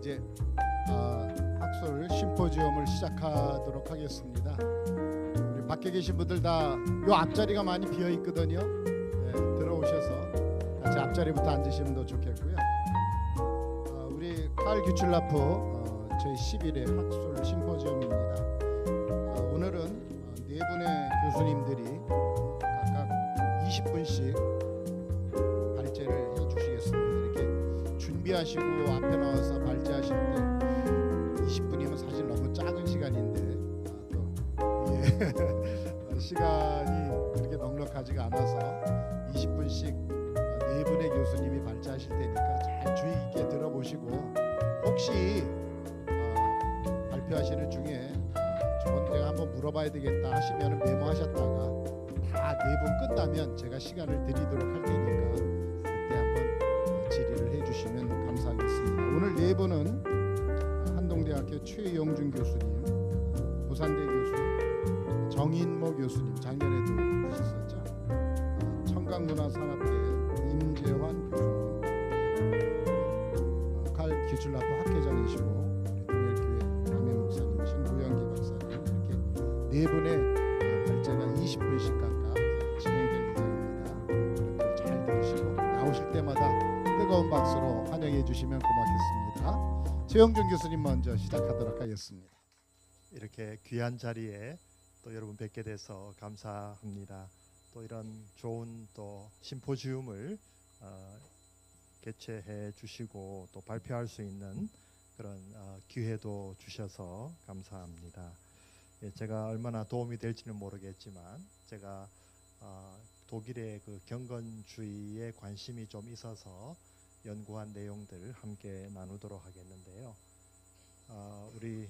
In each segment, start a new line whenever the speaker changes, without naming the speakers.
이제 학술 심포지엄을 시작하도록 하겠습니다. 우리 밖에 계신 분들 다 요 앞자리가 많이 비어 있거든요. 네, 들어오셔서 같이 앞자리부터 앉으시면 더 좋겠고요. 우리 칼 규출라프 저희 10일의 학술 심포지엄입니다. 오늘은 네 분의 교수님들이 각각 20분씩 발제를 해주시겠습니다. 이렇게 준비하시고 앞에 나와서 발제하실 때 20분이면 사실 너무 작은 시간인데 시간이 그렇게 넉넉하지가 않아서 20분씩 네 분의 교수님이 발제하실 테니까 잘 주의 깊게 들어보시고 혹시 발표하시는 중에 저건 내가 한번 물어봐야 되겠다 하시면 메모하셨다가 다 네 분 끝나면 제가 시간을 드리도록 할 테니까 그때 한번 질의를 해주시면 감사하겠습니다. 오늘 네 분은 한동대학교 최영준 교수님, 부산대 교수 정인모 교수님, 작년에도 하셨었죠. 청강문화산업대 임재환 교수님, 칼 규출라프 학회장이시고 우리 동일교회 남해 목사님이신 노영기 박사님, 이렇게 네 분의 발제가 20분씩 각각 진행될 예정입니다. 여러분들 잘 들으시고 나오실 때마다 뜨거운 박수로 환영해 주시면 고맙겠습니다. 최영준 교수님 먼저 시작하도록 하겠습니다.
이렇게 귀한 자리에 또 여러분 뵙게 돼서 감사합니다. 또 이런 좋은 또 심포지움을 개최해 주시고 또 발표할 수 있는 그런 기회도 주셔서 감사합니다. 예, 제가 얼마나 도움이 될지는 모르겠지만 제가 독일의 그 경건주의에 관심이 좀 있어서 연구한 내용들 함께 나누도록 하겠는데요. 우리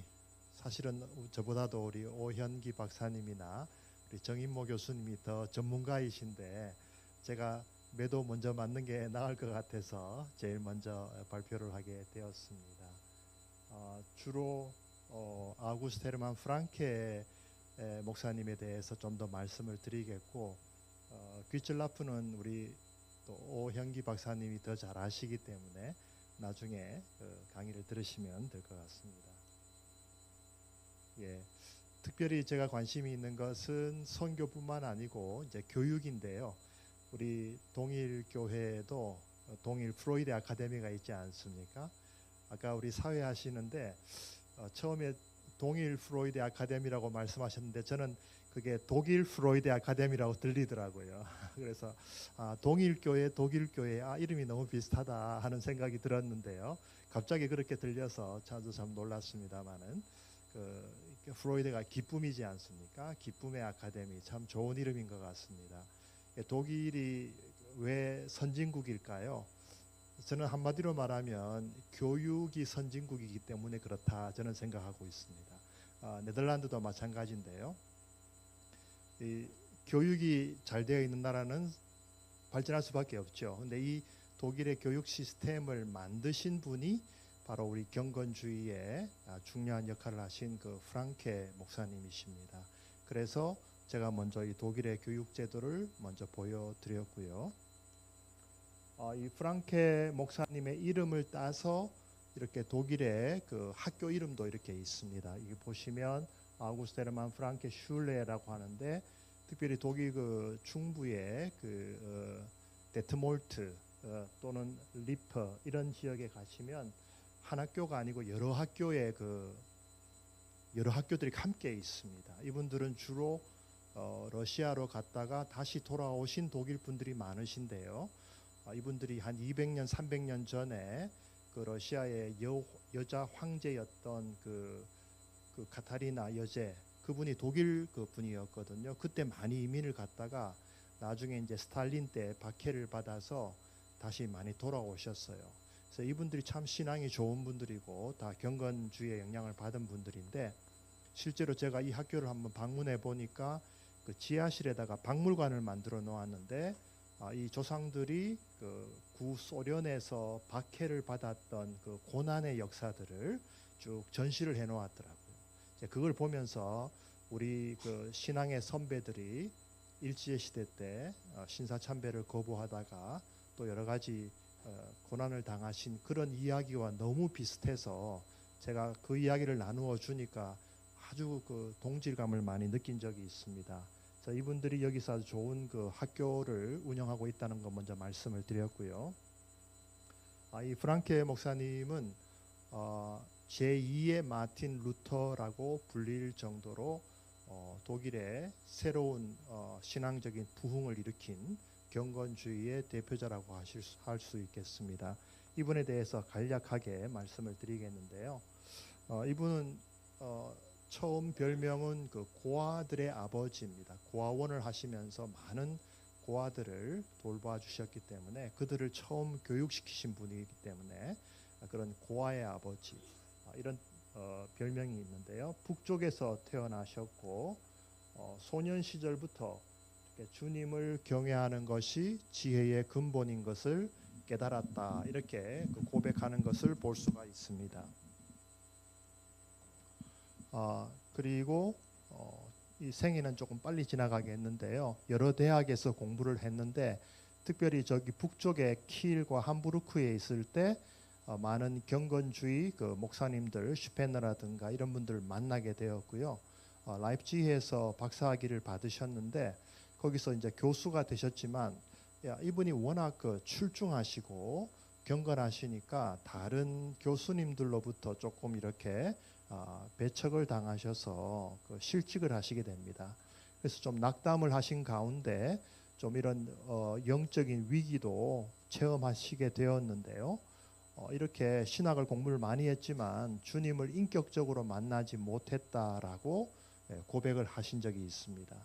사실은 저보다도 우리 오현기 박사님이나 우리 정인모 교수님이 더 전문가이신데 제가 매도 먼저 맞는 게 나을 것 같아서 제일 먼저 발표를 하게 되었습니다. 주로 아우구스트 헤르만 프랑케 목사님에 대해서 좀 더 말씀을 드리겠고 귀출라프는 우리 또 오현기 박사님이 더 잘 아시기 때문에 나중에 강의를 들으시면 될 것 같습니다. 예, 특별히 제가 관심이 있는 것은 선교뿐만 아니고 이제 교육인데요. 우리 동일교회에도 동일 프로이데 아카데미가 있지 않습니까? 아까 우리 사회 하시는데 처음에 동일 프로이데 아카데미라고 말씀하셨는데 저는 그게 독일 프로이데 아카데미라고 들리더라고요. 그래서 동일교회, 독일교회 이름이 너무 비슷하다 하는 생각이 들었는데요. 갑자기 그렇게 들려서 저도 참 놀랐습니다만은 프로이데가 기쁨이지 않습니까? 기쁨의 아카데미, 참 좋은 이름인 것 같습니다. 독일이 왜 선진국일까요? 저는 한마디로 말하면 교육이 선진국이기 때문에 그렇다 저는 생각하고 있습니다. 네덜란드도 마찬가지인데요. 이 교육이 잘 되어 있는 나라는 발전할 수밖에 없죠. 근데 이 독일의 교육 시스템을 만드신 분이 바로 우리 경건주의에 중요한 역할을 하신 그 프랑케 목사님이십니다. 그래서 제가 먼저 이 독일의 교육 제도를 먼저 보여드렸고요. 이 프랑케 목사님의 이름을 따서 이렇게 독일의 그 학교 이름도 이렇게 있습니다. 이게 보시면 아우구스트 헤르만 프랑케 슐레라고 하는데 특별히 독일 그 중부의 그 데트몰트 또는 리퍼 이런 지역에 가시면 한 학교가 아니고 여러 학교의 여러 학교들이 함께 있습니다. 이분들은 주로 러시아로 갔다가 다시 돌아오신 독일 분들이 많으신데요. 이분들이 한 200년, 300년 전에 그 러시아의 여자 황제였던 그 카타리나 여제 그분이 독일 그 분이었거든요. 그때 많이 이민을 갔다가 나중에 이제 스탈린 때 박해를 받아서 다시 많이 돌아오셨어요. 그래서 이분들이 참 신앙이 좋은 분들이고 다 경건주의의 영향을 받은 분들인데 실제로 제가 이 학교를 한번 방문해 보니까 그 지하실에다가 박물관을 만들어 놓았는데 이 조상들이 그 구소련에서 박해를 받았던 그 고난의 역사들을 쭉 전시를 해 놓았더라고요. 그걸 보면서 우리 그 신앙의 선배들이 일제시대 때 신사참배를 거부하다가 또 여러 가지 고난을 당하신 그런 이야기와 너무 비슷해서 제가 그 이야기를 나누어 주니까 아주 그 동질감을 많이 느낀 적이 있습니다. 자, 이분들이 여기서 아주 좋은 그 학교를 운영하고 있다는 거 먼저 말씀을 드렸고요. 이 프랑케 목사님은 제2의 마틴 루터라고 불릴 정도로 독일의 새로운 신앙적인 부흥을 일으킨 경건주의의 대표자라고 할 수 있겠습니다. 이분에 대해서 간략하게 말씀을 드리겠는데요. 이분은 처음 별명은 그 고아들의 아버지입니다. 고아원을 하시면서 많은 고아들을 돌봐주셨기 때문에 그들을 처음 교육시키신 분이기 때문에 그런 고아의 아버지 이런 별명이 있는데요. 북쪽에서 태어나셨고 소년 시절부터 주님을 경외하는 것이 지혜의 근본인 것을 깨달았다 이렇게 고백하는 것을 볼 수가 있습니다. 그리고 이 생애는 조금 빨리 지나가게 했는데요. 여러 대학에서 공부를 했는데 특별히 저기 북쪽의 킬과 함부르크에 있을 때 많은 경건주의 그 목사님들 슈페너라든가 이런 분들을 만나게 되었고요. 라이프치히에서 박사학위를 받으셨는데 거기서 이제 교수가 되셨지만 이분이 워낙 그 출중하시고 경건하시니까 다른 교수님들로부터 조금 이렇게 배척을 당하셔서 그 실직을 하시게 됩니다. 그래서 좀 낙담을 하신 가운데 좀 이런 영적인 위기도 체험하시게 되었는데요. 이렇게 신학을 공부를 많이 했지만 주님을 인격적으로 만나지 못했다라고 고백을 하신 적이 있습니다.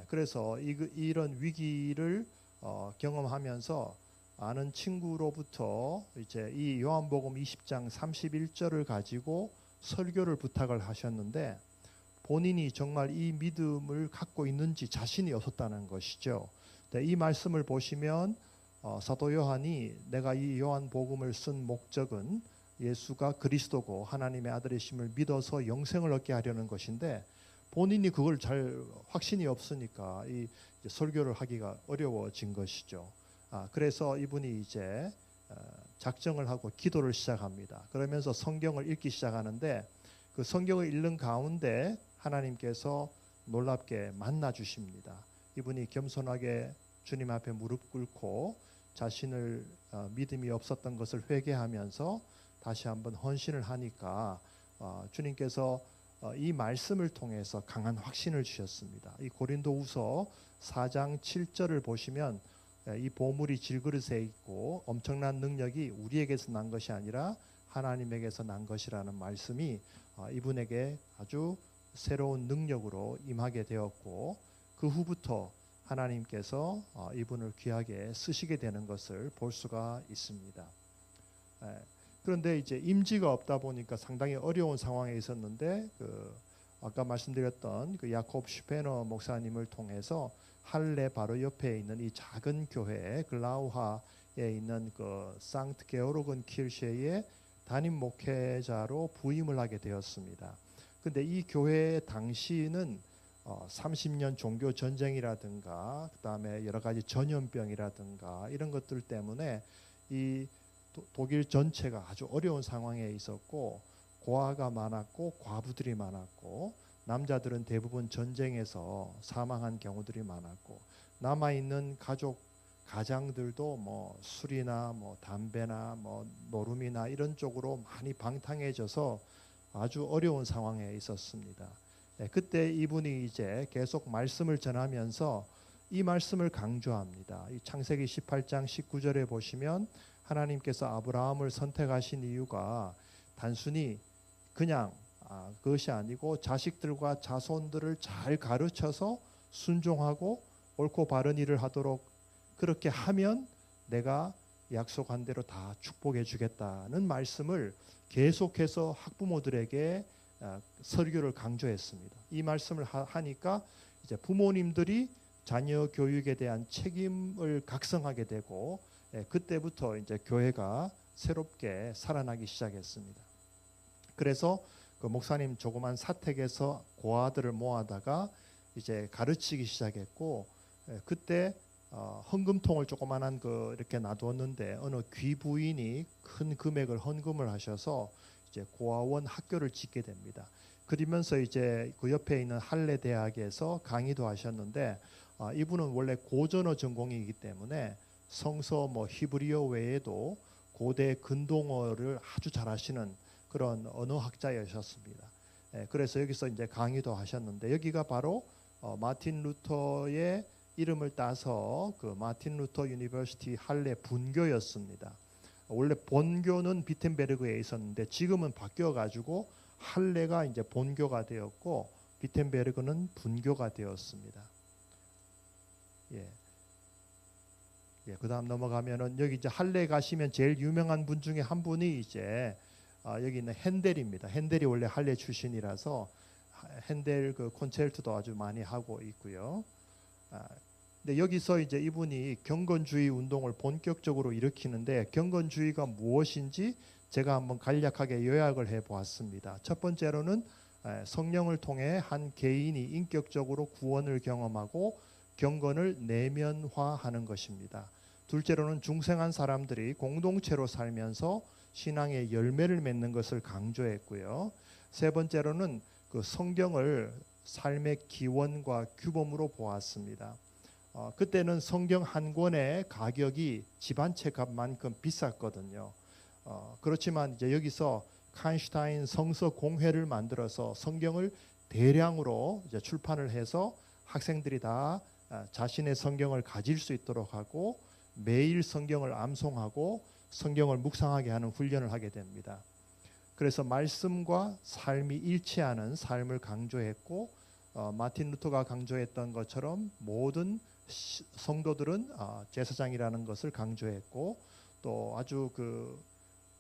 그래서 이런 위기를 경험하면서 아는 친구로부터 이제 이 요한복음 20장 31절을 가지고 설교를 부탁을 하셨는데 본인이 정말 이 믿음을 갖고 있는지 자신이 없었다는 것이죠. 이 말씀을 보시면 사도 요한이 내가 이 요한복음을 쓴 목적은 예수가 그리스도고 하나님의 아들이심을 믿어서 영생을 얻게 하려는 것인데 본인이 그걸 잘 확신이 없으니까 이 설교를 하기가 어려워진 것이죠. 그래서 이분이 이제 작정을 하고 기도를 시작합니다. 그러면서 성경을 읽기 시작하는데 그 성경을 읽는 가운데 하나님께서 놀랍게 만나 주십니다. 이분이 겸손하게 주님 앞에 무릎 꿇고 자신을 믿음이 없었던 것을 회개하면서 다시 한번 헌신을 하니까 주님께서 이 말씀을 통해서 강한 확신을 주셨습니다. 이 고린도후서 4장 7절을 보시면 이 보물이 질그릇에 있고 엄청난 능력이 우리에게서 난 것이 아니라 하나님에게서 난 것이라는 말씀이 이분에게 아주 새로운 능력으로 임하게 되었고 그 후부터 하나님께서 이분을 귀하게 쓰시게 되는 것을 볼 수가 있습니다. 그런데 이제 임지가 없다 보니까 상당히 어려운 상황에 있었는데 아까 말씀드렸던 그 야콥 슈페너 목사님을 통해서 할레 바로 옆에 있는 이 작은 교회 글라우하에 있는 그 상트 게오르근 킬셰의 담임 목회자로 부임을 하게 되었습니다. 근데 이 교회 당시는 30년 종교 전쟁이라든가 그다음에 여러 가지 전염병이라든가 이런 것들 때문에 이 독일 전체가 아주 어려운 상황에 있었고 고아가 많았고 과부들이 많았고 남자들은 대부분 전쟁에서 사망한 경우들이 많았고 남아있는 가장들도 뭐 술이나 뭐 담배나 뭐 노름이나 이런 쪽으로 많이 방탕해져서 아주 어려운 상황에 있었습니다. 그때 이분이 이제 계속 말씀을 전하면서 이 말씀을 강조합니다. 이 창세기 18장 19절에 보시면 하나님께서 아브라함을 선택하신 이유가 단순히 그냥 그것이 아니고 자식들과 자손들을 잘 가르쳐서 순종하고 옳고 바른 일을 하도록 그렇게 하면 내가 약속한 대로 다 축복해 주겠다는 말씀을 계속해서 학부모들에게 설교를 강조했습니다. 이 말씀을 하니까 이제 부모님들이 자녀 교육에 대한 책임을 각성하게 되고 그때부터 이제 교회가 새롭게 살아나기 시작했습니다. 그래서 그 목사님 조그만 사택에서 고아들을 모아다가 이제 가르치기 시작했고 그때 헌금통을 조그만한 그 이렇게 놔두었는데 어느 귀부인이 큰 금액을 헌금을 하셔서 이제 고아원 학교를 짓게 됩니다. 그러면서 이제 그 옆에 있는 할레 대학에서 강의도 하셨는데 이분은 원래 고전어 전공이기 때문에 성서 뭐 히브리어 외에도 고대 근동어를 아주 잘하시는 그런 언어학자이셨습니다. 그래서 여기서 이제 강의도 하셨는데 여기가 바로 마틴 루터의 이름을 따서 그 마틴 루터 유니버시티 할레 분교였습니다. 원래 본교는 비텐베르그에 있었는데 지금은 바뀌어 가지고 할레가 이제 본교가 되었고 비텐베르그는 분교가 되었습니다. 그다음 넘어가면은 여기 이제 할레 가시면 제일 유명한 분 중에 한 분이 이제 여기 있는 핸델입니다. 핸델이 원래 할레 출신이라서 핸델 그 콘체르토도 아주 많이 하고 있고요. 근데 여기서 이제 이분이 경건주의 운동을 본격적으로 일으키는데 경건주의가 무엇인지 제가 한번 간략하게 요약을 해 보았습니다. 첫 번째로는 성령을 통해 한 개인이 인격적으로 구원을 경험하고 경건을 내면화하는 것입니다. 둘째로는 중생한 사람들이 공동체로 살면서 신앙의 열매를 맺는 것을 강조했고요. 세 번째로는 그 성경을 삶의 기원과 규범으로 보았습니다. 그때는 성경 한 권의 가격이 집안채 값만큼 비쌌거든요. 그렇지만 이제 여기서 칸슈타인 성서 공회를 만들어서 성경을 대량으로 이제 출판을 해서 학생들이 다 자신의 성경을 가질 수 있도록 하고 매일 성경을 암송하고 성경을 묵상하게 하는 훈련을 하게 됩니다. 그래서 말씀과 삶이 일치하는 삶을 강조했고 마틴 루터가 강조했던 것처럼 모든 성도들은 제사장이라는 것을 강조했고 또 아주 그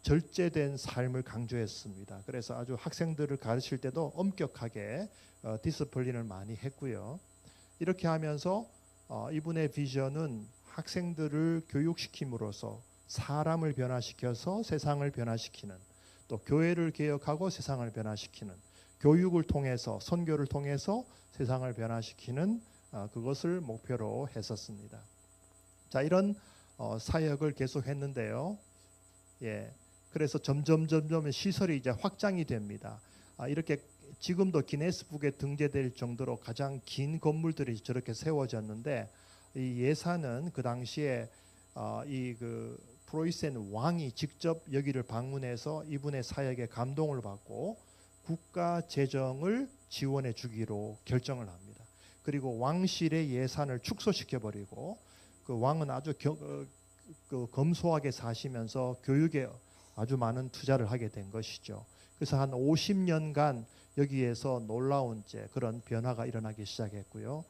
절제된 삶을 강조했습니다. 그래서 아주 학생들을 가르칠 때도 엄격하게 디스플린을 많이 했고요. 이렇게 하면서 이분의 비전은 학생들을 교육시킴으로써 사람을 변화시켜서 세상을 변화시키는 또 교회를 개혁하고 세상을 변화시키는 교육을 통해서 선교를 통해서 세상을 변화시키는 그것을 목표로 했었습니다. 자, 이런 사역을 계속했는데요. 그래서 점점 시설이 이제 확장이 됩니다. 이렇게 지금도 기네스북에 등재될 정도로 가장 긴 건물들이 저렇게 세워졌는데 이 예산은 그 당시에 이 그 프로이센 왕이 직접 여기를 방문해서 이분의 사역에 감동을 받고 국가 재정을 지원해 주기로 결정을 합니다. 그리고 왕실의 예산을 축소시켜 버리고 그 왕은 아주 그 검소하게 사시면서 교육에 아주 많은 투자를 하게 된 것이죠. 그래서 한 50년간 여기에서 놀라운 이제 그런 변화가 일어나기 시작했고요.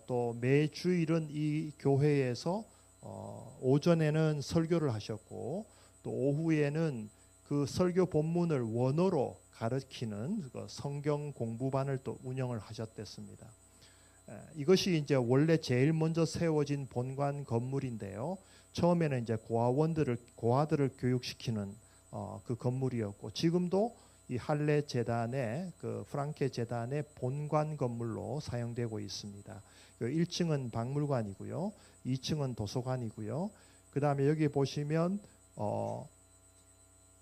또 매 주일은 이 교회에서 오전에는 설교를 하셨고 또 오후에는 그 설교 본문을 원어로 가르치는 그 성경 공부반을 또 운영을 하셨댔습니다. 이것이 이제 원래 제일 먼저 세워진 본관 건물인데요. 처음에는 이제 고아들을 교육시키는 그 건물이었고 지금도 이 할레 재단의 그 프랑케 재단의 본관 건물로 사용되고 있습니다. 1층은 박물관이고요, 2층은 도서관이고요. 그 다음에 여기 보시면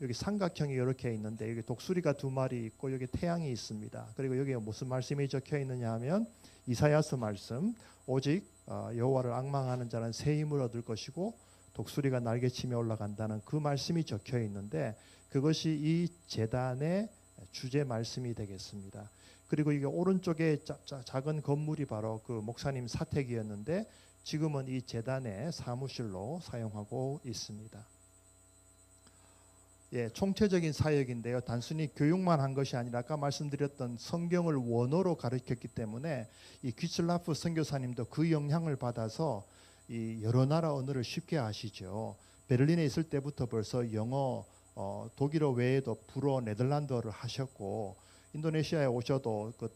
여기 삼각형이 이렇게 있는데 여기 독수리가 2마리 있고 여기 태양이 있습니다. 그리고 여기에 무슨 말씀이 적혀 있느냐 하면 이사야서 말씀, 오직 여호와를 앙망하는 자는 새 힘을 얻을 것이고 독수리가 날개치며 올라간다는 그 말씀이 적혀 있는데 그것이 이 제단의 주제 말씀이 되겠습니다. 그리고 이게 오른쪽에 작은 건물이 바로 그 목사님 사택이었는데 지금은 이 제단의 사무실로 사용하고 있습니다. 총체적인 사역인데요. 단순히 교육만 한 것이 아니라 아까 말씀드렸던 성경을 원어로 가르쳤기 때문에 이 귀슬라프 선교사님도 그 영향을 받아서 이 여러 나라 언어를 쉽게 아시죠. 베를린에 있을 때부터 벌써 영어, 독일어 외에도 불어, 네덜란드어를 하셨고 인도네시아에 오셔도 그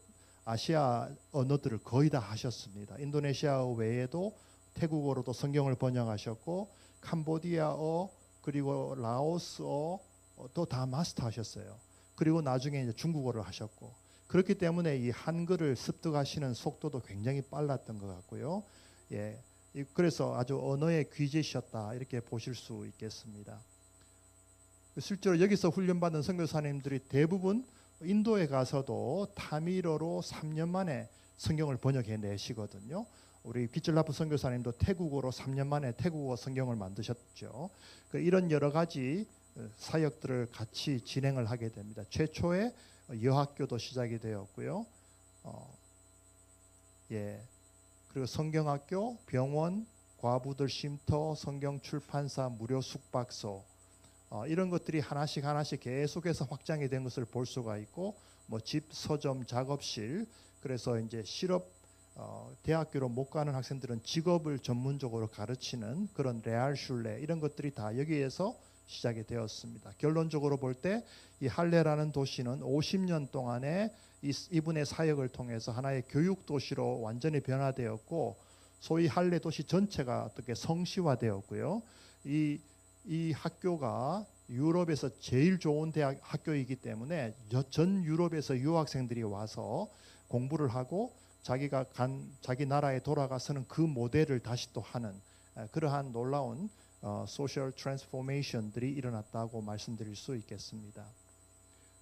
아시아 언어들을 거의 다 하셨습니다. 인도네시아어 외에도 태국어로도 성경을 번역하셨고 캄보디아어 그리고 라오스어 또 다 마스터하셨어요. 그리고 나중에 이제 중국어를 하셨고 그렇기 때문에 이 한글을 습득하시는 속도도 굉장히 빨랐던 것 같고요. 그래서 아주 언어의 귀재셨다 이렇게 보실 수 있겠습니다. 실제로 여기서 훈련받은 선교사님들이 대부분 인도에 가서도 타밀어로 3년 만에 성경을 번역해 내시거든요. 우리 귀철라프 선교사님도 태국어로 3년 만에 태국어 성경을 만드셨죠. 이런 여러 가지 사역들을 같이 진행을 하게 됩니다. 최초에 여학교도 시작이 되었고요. 그리고 성경학교, 병원, 과부들 쉼터, 성경 출판사, 무료 숙박소 이런 것들이 하나씩 계속해서 확장이 된 것을 볼 수가 있고, 뭐 집, 서점, 작업실, 그래서 이제 실업 대학교로 못 가는 학생들은 직업을 전문적으로 가르치는 그런 레알슐레 이런 것들이 다 여기에서 시작이 되었습니다. 결론적으로 볼 때 이 할레라는 도시는 50년 동안에 이분의 사역을 통해서 하나의 교육 도시로 완전히 변화되었고, 소위 할레 도시 전체가 어떻게 성시화되었고요. 이 학교가 유럽에서 제일 좋은 대학 학교이기 때문에 전 유럽에서 유학생들이 와서 공부를 하고 자기 나라에 돌아가서는 그 모델을 다시 또 하는 그러한 놀라운 소셜 트랜스포메이션들이 일어났다고 말씀드릴 수 있겠습니다.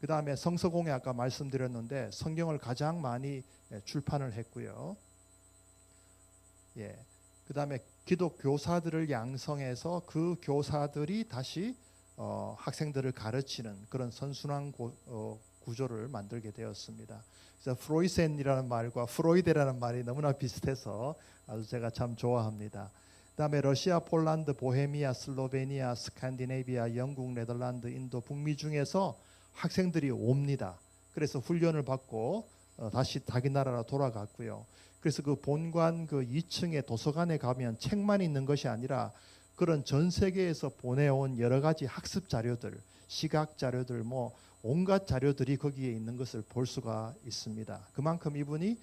그 다음에 성서공회 아까 말씀드렸는데 성경을 가장 많이 출판을 했고요. 그 다음에 기독 교사들을 양성해서 그 교사들이 다시 학생들을 가르치는 그런 선순환 구조를 만들게 되었습니다. 그래서 프로이센이라는 말과 프로이데라는 말이 너무나 비슷해서 아주 제가 참 좋아합니다. 그다음에 러시아, 폴란드, 보헤미아, 슬로베니아, 스칸디네비아, 영국, 네덜란드, 인도, 북미 중에서 학생들이 옵니다. 그래서 훈련을 받고 다시 자기 나라로 돌아갔고요. 그래서 그 본관 그 2층의 도서관에 가면 책만 있는 것이 아니라 그런 전 세계에서 보내온 여러 가지 학습 자료들, 시각 자료들, 뭐 온갖 자료들이 거기에 있는 것을 볼 수가 있습니다. 그만큼 이분이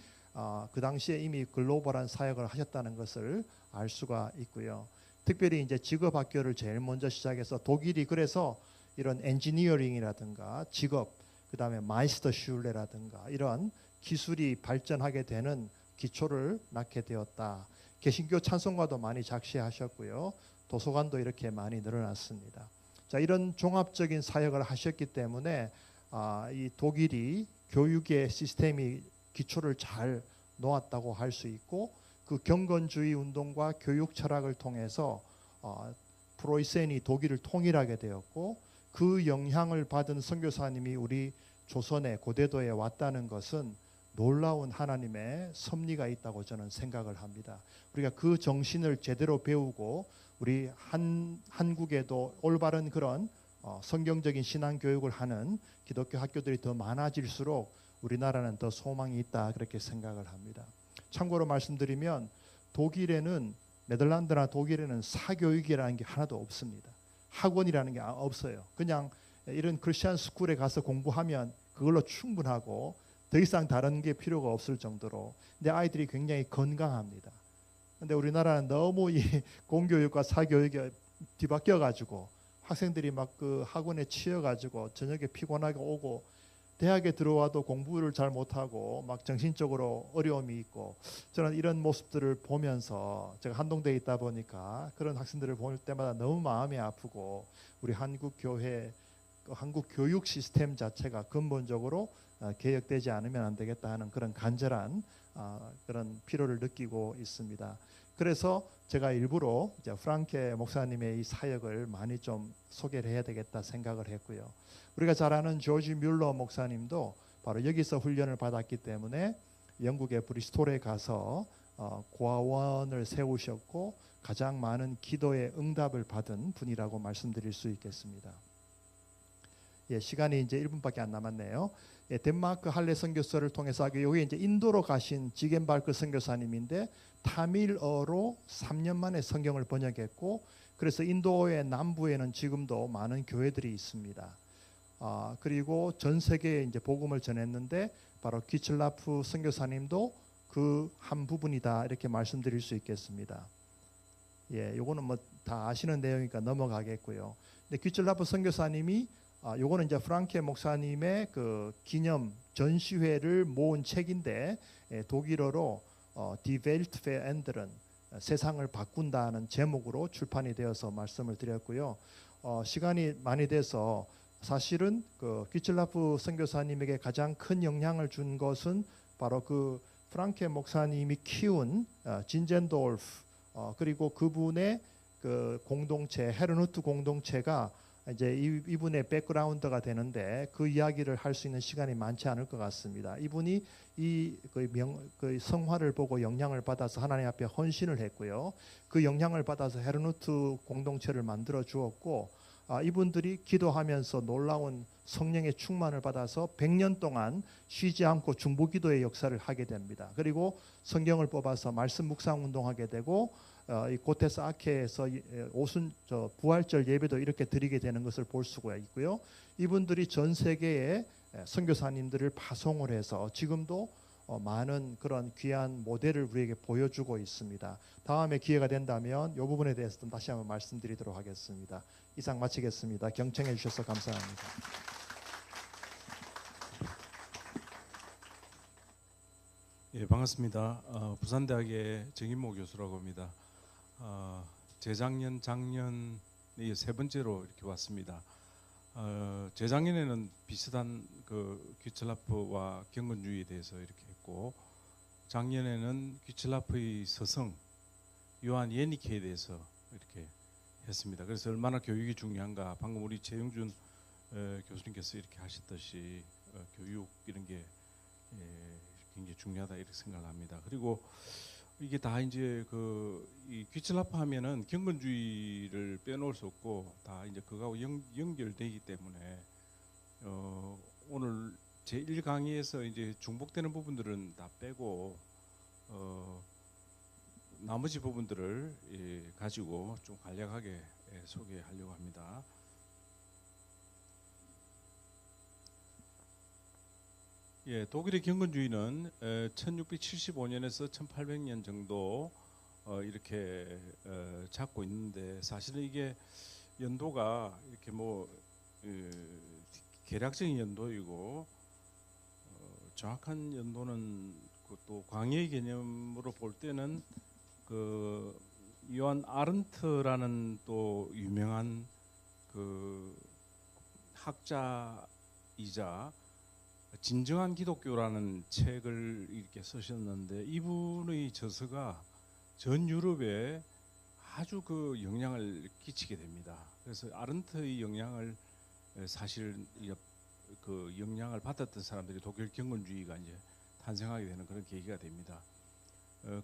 그 당시에 이미 글로벌한 사역을 하셨다는 것을 알 수가 있고요. 특별히 이제 직업 학교를 제일 먼저 시작해서 독일이 그래서 이런 엔지니어링이라든가 직업, 그다음에 마이스터 슐레라든가 이런 기술이 발전하게 되는 기초를 낳게 되었다. 개신교 찬송가도 많이 작시하셨고요. 도서관도 이렇게 많이 늘어났습니다. 자, 이런 종합적인 사역을 하셨기 때문에 이 독일이 교육의 시스템이 기초를 잘 놓았다고 할 수 있고, 그 경건주의 운동과 교육 철학을 통해서 프로이센이 독일을 통일하게 되었고, 그 영향을 받은 선교사님이 우리 조선의 고대도에 왔다는 것은 놀라운 하나님의 섭리가 있다고 저는 생각을 합니다. 우리가 그 정신을 제대로 배우고 우리 한국에도 올바른 그런 성경적인 신앙 교육을 하는 기독교 학교들이 더 많아질수록 우리나라는 더 소망이 있다 그렇게 생각을 합니다. 참고로 말씀드리면 독일에는, 네덜란드나 독일에는 사교육이라는 게 하나도 없습니다. 학원이라는 게 없어요. 그냥 이런 크리스천 스쿨에 가서 공부하면 그걸로 충분하고 더 이상 다른 게 필요가 없을 정도로. 근데 아이들이 굉장히 건강합니다. 근데 우리나라는 너무 이 공교육과 사교육이 뒤바뀌어 가지고 학생들이 막 그 학원에 치여 가지고 저녁에 피곤하게 오고 대학에 들어와도 공부를 잘 못하고 막 정신적으로 어려움이 있고, 저는 이런 모습들을 보면서 제가 한동대에 있다 보니까 그런 학생들을 볼 때마다 너무 마음이 아프고, 우리 한국 교회, 한국 교육 시스템 자체가 근본적으로 개혁되지 않으면 안 되겠다 하는 그런 간절한 그런 필요를 느끼고 있습니다. 그래서 제가 일부러 이제 프랑케 목사님의 이 사역을 많이 좀 소개를 해야 되겠다 생각을 했고요. 우리가 잘 아는 조지 뮬러 목사님도 바로 여기서 훈련을 받았기 때문에 영국의 브리스톨에 가서 고아원을 세우셨고 가장 많은 기도의 응답을 받은 분이라고 말씀드릴 수 있겠습니다. 시간이 이제 1분밖에 안 남았네요. 덴마크 할레 선교사를 통해서 여기 이제 인도로 가신 지겐발크 선교사님인데 타밀어로 3년 만에 성경을 번역했고, 그래서 인도의 남부에는 지금도 많은 교회들이 있습니다. 그리고 전 세계에 이제 복음을 전했는데 바로 귀철라프 선교사님도 그 한 부분이다 이렇게 말씀드릴 수 있겠습니다. 요거는 뭐 다 아시는 내용이니까 넘어가겠고요. 근데 귀철라프 선교사님이 요거는 이제 프랑케 목사님의 그 기념 전시회를 모은 책인데 독일어로 Die Welt verändern, 세상을 바꾼다는 제목으로 출판이 되어서 말씀을 드렸고요. 시간이 많이 돼서 사실은 그 귀틀라프 선교사님에게 가장 큰 영향을 준 것은 바로 그 프랑케 목사님이 키운 진젠돌프 그리고 그분의 그 공동체 헤르누트 공동체가 이제 이분의 백그라운드가 되는데 그 이야기를 할 수 있는 시간이 많지 않을 것 같습니다. 이분이 그 성화를 보고 영향을 받아서 하나님 앞에 헌신을 했고요. 그 영향을 받아서 헤르누트 공동체를 만들어 주었고 이분들이 기도하면서 놀라운 성령의 충만을 받아서 100년 동안 쉬지 않고 중보기도의 역사를 하게 됩니다. 그리고 성경을 뽑아서 말씀 묵상 운동하게 되고 이 고테스 아케에서 부활절 예배도 이렇게 드리게 되는 것을 볼 수가 있고요. 이분들이 전 세계에 선교사님들을 파송을 해서 지금도 많은 그런 귀한 모델을 우리에게 보여주고 있습니다. 다음에 기회가 된다면 이 부분에 대해서 좀 다시 한번 말씀드리도록 하겠습니다. 이상 마치겠습니다. 경청해 주셔서 감사합니다.
예, 반갑습니다. 부산대학의 정인모 교수라고 합니다. 재작년, 작년 세 번째로 이렇게 왔습니다. 재작년에는 비슷한 그 귀틀라프와 경건주의에 대해서 이렇게 했고, 작년에는 귀틀라프의 서성 요한 예니케에 대해서 이렇게 했습니다. 그래서 얼마나 교육이 중요한가, 방금 우리 최영준 교수님께서 이렇게 하셨듯이 교육 이런 게 굉장히 중요하다 이렇게 생각을 합니다. 그리고 이게 다 이제 이 귀틀라프 하면은 경건주의를 빼놓을 수 없고 다 이제 그거하고 연결되기 때문에 오늘 제 1강의에서 이제 중복되는 부분들은 다 빼고 나머지 부분들을 가지고 좀 간략하게 소개하려고 합니다. 예, 독일의 경건주의는 1675년에서 1800년 정도 이렇게 잡고 있는데, 사실은 이게 연도가 이렇게 뭐 계략적인 연도이고 정확한 연도는 또 광해의 개념으로 볼 때는 그 요한 아른트라는 또 유명한 그 학자이자 진정한 기독교라는 책을 이렇게 쓰셨는데, 이분의 저서가 전 유럽에 아주 그 영향을 끼치게 됩니다. 그래서 아른트의 영향을 사실 그 영향을 받았던 사람들이 독일 경건주의가 이제 탄생하게 되는 그런 계기가 됩니다.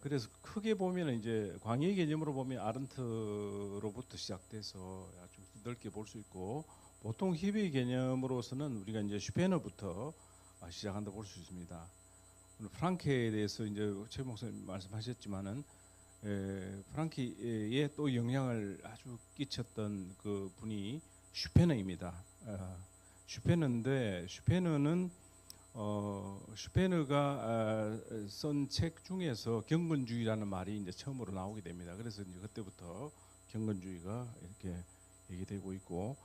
그래서 크게 보면 이제 광해의 개념으로 보면 아른트로부터 시작돼서 아주 넓게 볼 수 있고, 보통 히베의 개념으로서는 우리가 이제 슈페너부터 시작한다 볼 수 있습니다. 오늘 프랑케에 대해서 이제 최 목사님 말씀하셨지만은 프랑케에 또 영향을 아주 끼쳤던 그 분이 슈페너입니다. 슈페너인데 슈페너가 쓴 책 중에서 경건주의라는 말이 이제 처음으로 나오게 됩니다. 그래서 이제 그때부터 경건주의가 이렇게 얘기되고 있고,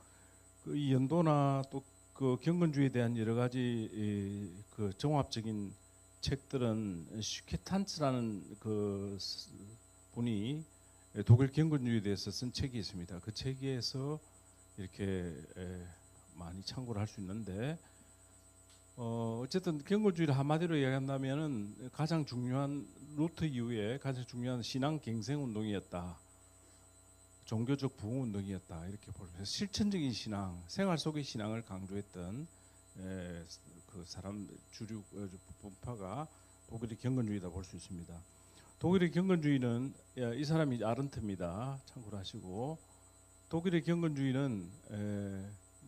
이 연도나 또 그 경건주의에 대한 여러 가지 그 종합적인 책들은 슈케탄츠라는 그 분이 독일 경건주의에 대해서 쓴 책이 있습니다. 그 책에서 이렇게 많이 참고를 할 수 있는데, 어쨌든 경건주의를 한마디로 이야기한다면은 가장 중요한 루터 이후에 가장 중요한 신앙 갱생 운동이었다. 종교적 부흥 운동이었다 이렇게 보면서 실천적인 신앙, 생활 속의 신앙을 강조했던 그 사람 주류 분파가 독일의 경건주의다 볼 수 있습니다. 독일의 경건주의는 이 사람이 아른트입니다. 참고를 하시고, 독일의 경건주의는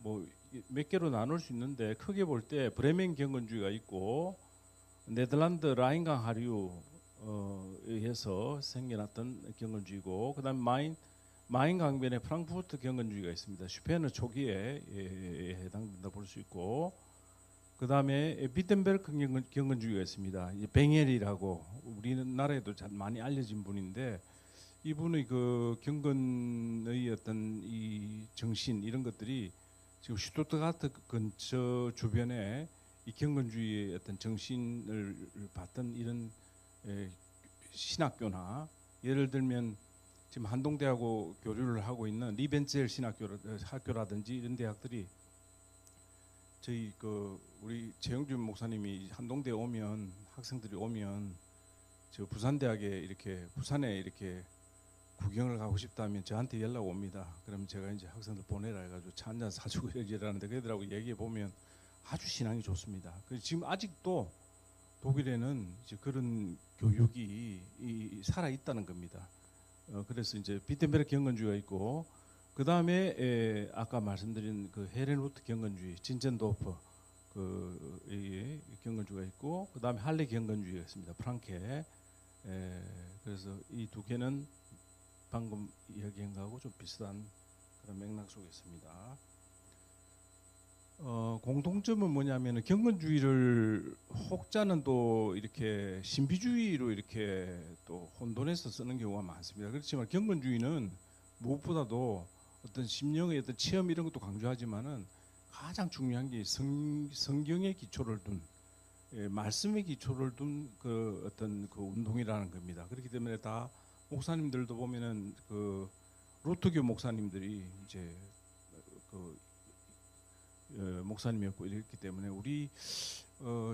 뭐 몇 개로 나눌 수 있는데, 크게 볼 때 브레멘 경건주의가 있고, 네덜란드 라인강 하류에 의해서 생겨났던 경건주의고, 그다음 마인 강변의 프랑크푸르트 경건주의가 있습니다. 슈페너 초기에 해당된다 볼 수 있고, 그 다음에 비텐베르크 경건주의가 있습니다. 뱅헬이라고 우리나라에도 잘 많이 알려진 분인데, 이분의 그 경건의 어떤 이 정신 이런 것들이 지금 슈투트가르트 근처 주변에 이 경건주의의 어떤 정신을 받던 이런 신학교나 예를 들면 지금 한동대하고 교류를 하고 있는 리벤첼 학교라든지 이런 대학들이 저희 우리 최영준 목사님이 한동대 오면 학생들이 오면 저 부산대학에 부산에 이렇게 구경을 가고 싶다면 저한테 연락 옵니다. 그러면 제가 이제 학생들 보내라 해가지고 차 한잔 사주고 이러는데 그들하고 얘기해 보면 아주 신앙이 좋습니다. 그래서 지금 아직도 독일에는 이제 그런 교육이 살아 있다는 겁니다. 그래서 이제 비텐베르크 경건주의가 있고 그 다음에 아까 말씀드린 그 헤렌루트 경건주의, 진젠도프 이 경건주의가 있고 그 다음에 할레 경건주의가 있습니다. 프랑케. 그래서 이 두 개는 방금 이야기한 거하고 좀 비슷한 그런 맥락 속에 있습니다. 공통점은 뭐냐면은 경건주의를 혹자는 또 이렇게 신비주의로 이렇게 또 혼돈해서 쓰는 경우가 많습니다. 그렇지만 경건주의는 무엇보다도 어떤 심령의 어떤 체험 이런 것도 강조하지만은 가장 중요한 게 성경의 기초를 둔 말씀의 기초를 둔 그 어떤 그 운동이라는 겁니다. 그렇기 때문에 다 목사님들도 보면은 그 루터교 목사님들이 이제 목사님이었고 이랬기 때문에 우리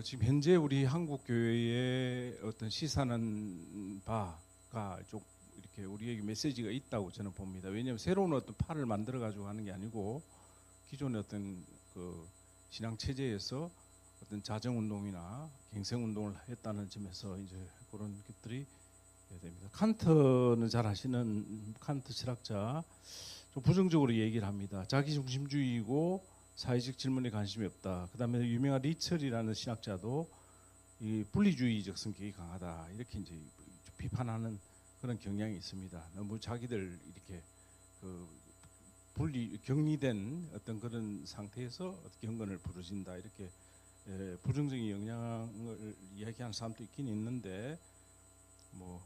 지금 현재 우리 한국 교회의 어떤 시사하는 바가 좀 이렇게 우리에게 메시지가 있다고 저는 봅니다. 왜냐하면 새로운 어떤 팔을 만들어 가지고 하는 게 아니고 기존의 어떤 그 신앙 체제에서 어떤 자정 운동이나 갱생 운동을 했다는 점에서 이제 그런 것들이 됩니다. 칸트는 잘 아시는 칸트 철학자 좀 부정적으로 얘기를 합니다. 자기중심주의이고 사회적 질문에 관심이 없다. 그다음에 유명한 리철이라는 신학자도 이 분리주의적 성격이 강하다. 이렇게 이제 비판하는 그런 경향이 있습니다. 너무 자기들 이렇게 그 격리된 어떤 그런 상태에서 경건을 부르진다. 이렇게 부정적인 영향을 이야기하는 사람도 있긴 있는데 뭐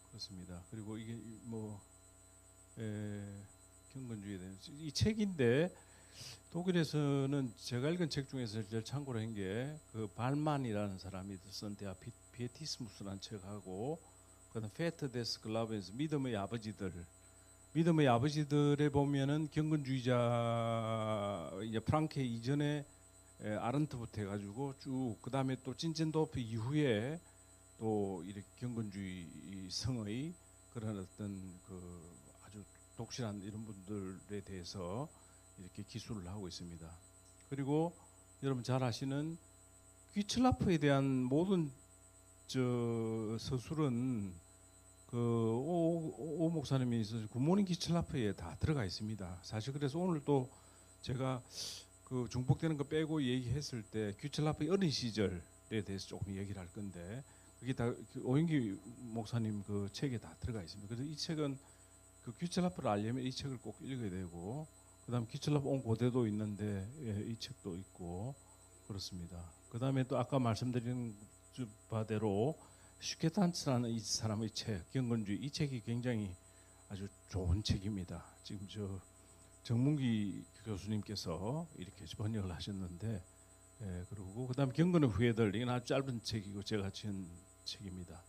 그렇습니다. 그리고 이게 뭐 경건주의에 대한 이 책인데 독일에서는 제가 읽은 책 중에서 제일 참고로 한 게 그 발만이라는 사람이 쓴 데아 피에티스무스라는 책하고 그다음 페트 데스 글라벤스 믿음의 아버지들에 보면은 경건주의자 이제 프랑케 이전에 아른트부터 해가지고 쭉 그다음에 또 찐젠도프 이후에 또 이렇게 경건주의 성의 그런 어떤 그 아주 독실한 이런 분들에 대해서 이렇게 기술을 하고 있습니다. 그리고 여러분 잘 아시는 귀철라프에 대한 모든 서술은 그 오 목사님이 있어서 굿모닝 귀철라프에 다 들어가 있습니다. 사실 그래서 오늘 또 제가 그 중복되는 거 빼고 얘기했을 때 귀철라프의 어린 시절에 대해서 조금 얘기를 할 건데 그게 다 오영기 목사님 그 책에 다 들어가 있습니다. 그래서 이 책은 그 귀철라프를 알려면 이 책을 꼭 읽어야 되고 그다음 귀철라프 온 고대도 있는데 이 책도 있고 그렇습니다. 그다음에 또 아까 말씀드린 바대로 슈케탄츠라는 이 사람의 책 경건주의 이 책이 굉장히 아주 좋은 책입니다. 지금 저 정문기 교수님께서 이렇게 번역을 하셨는데 그리고 그다음 경건의 후예들 이건 아주 짧은 책이고 제가 지은 책입니다.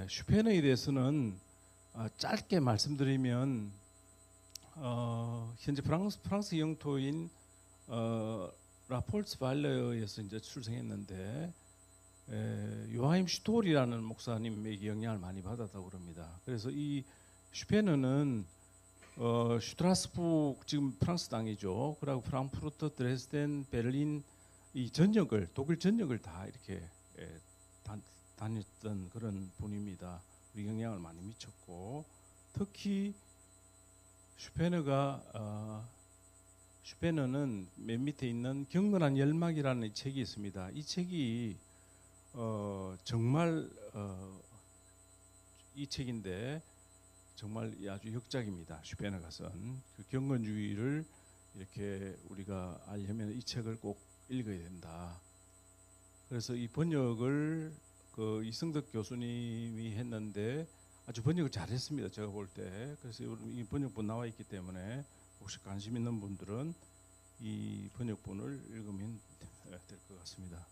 슈페너에 대해서는 짧게 말씀드리면 현재 프랑스 영토인 라폴츠발레에서 이제 출생했는데 요하임 슈톨이라는 목사님에게 영향을 많이 받았다고 그럽니다. 그래서 이 슈페너는 슈트라스부르크 지금 프랑스 땅이죠. 그리고 프랑크푸르트, 드레스덴, 베를린 이 전역을 독일 전역을 다 이렇게 다녔던 그런 분입니다. 우리 영향을 많이 미쳤고 특히 슈페너는 맨 밑에 있는 경건한 열막이라는 이 책이 있습니다. 이 책이 정말 이 책인데 정말 아주 역작입니다. 슈페너가 쓴 그 경건주의를 이렇게 우리가 알려면 이 책을 꼭 읽어야 된다. 그래서 이 번역을 그 이승덕 교수님이 했는데 아주 번역을 잘했습니다. 제가 볼 때. 그래서 이 번역본 나와 있기 때문에 혹시 관심 있는 분들은 이 번역본을 읽으면 될 것 같습니다.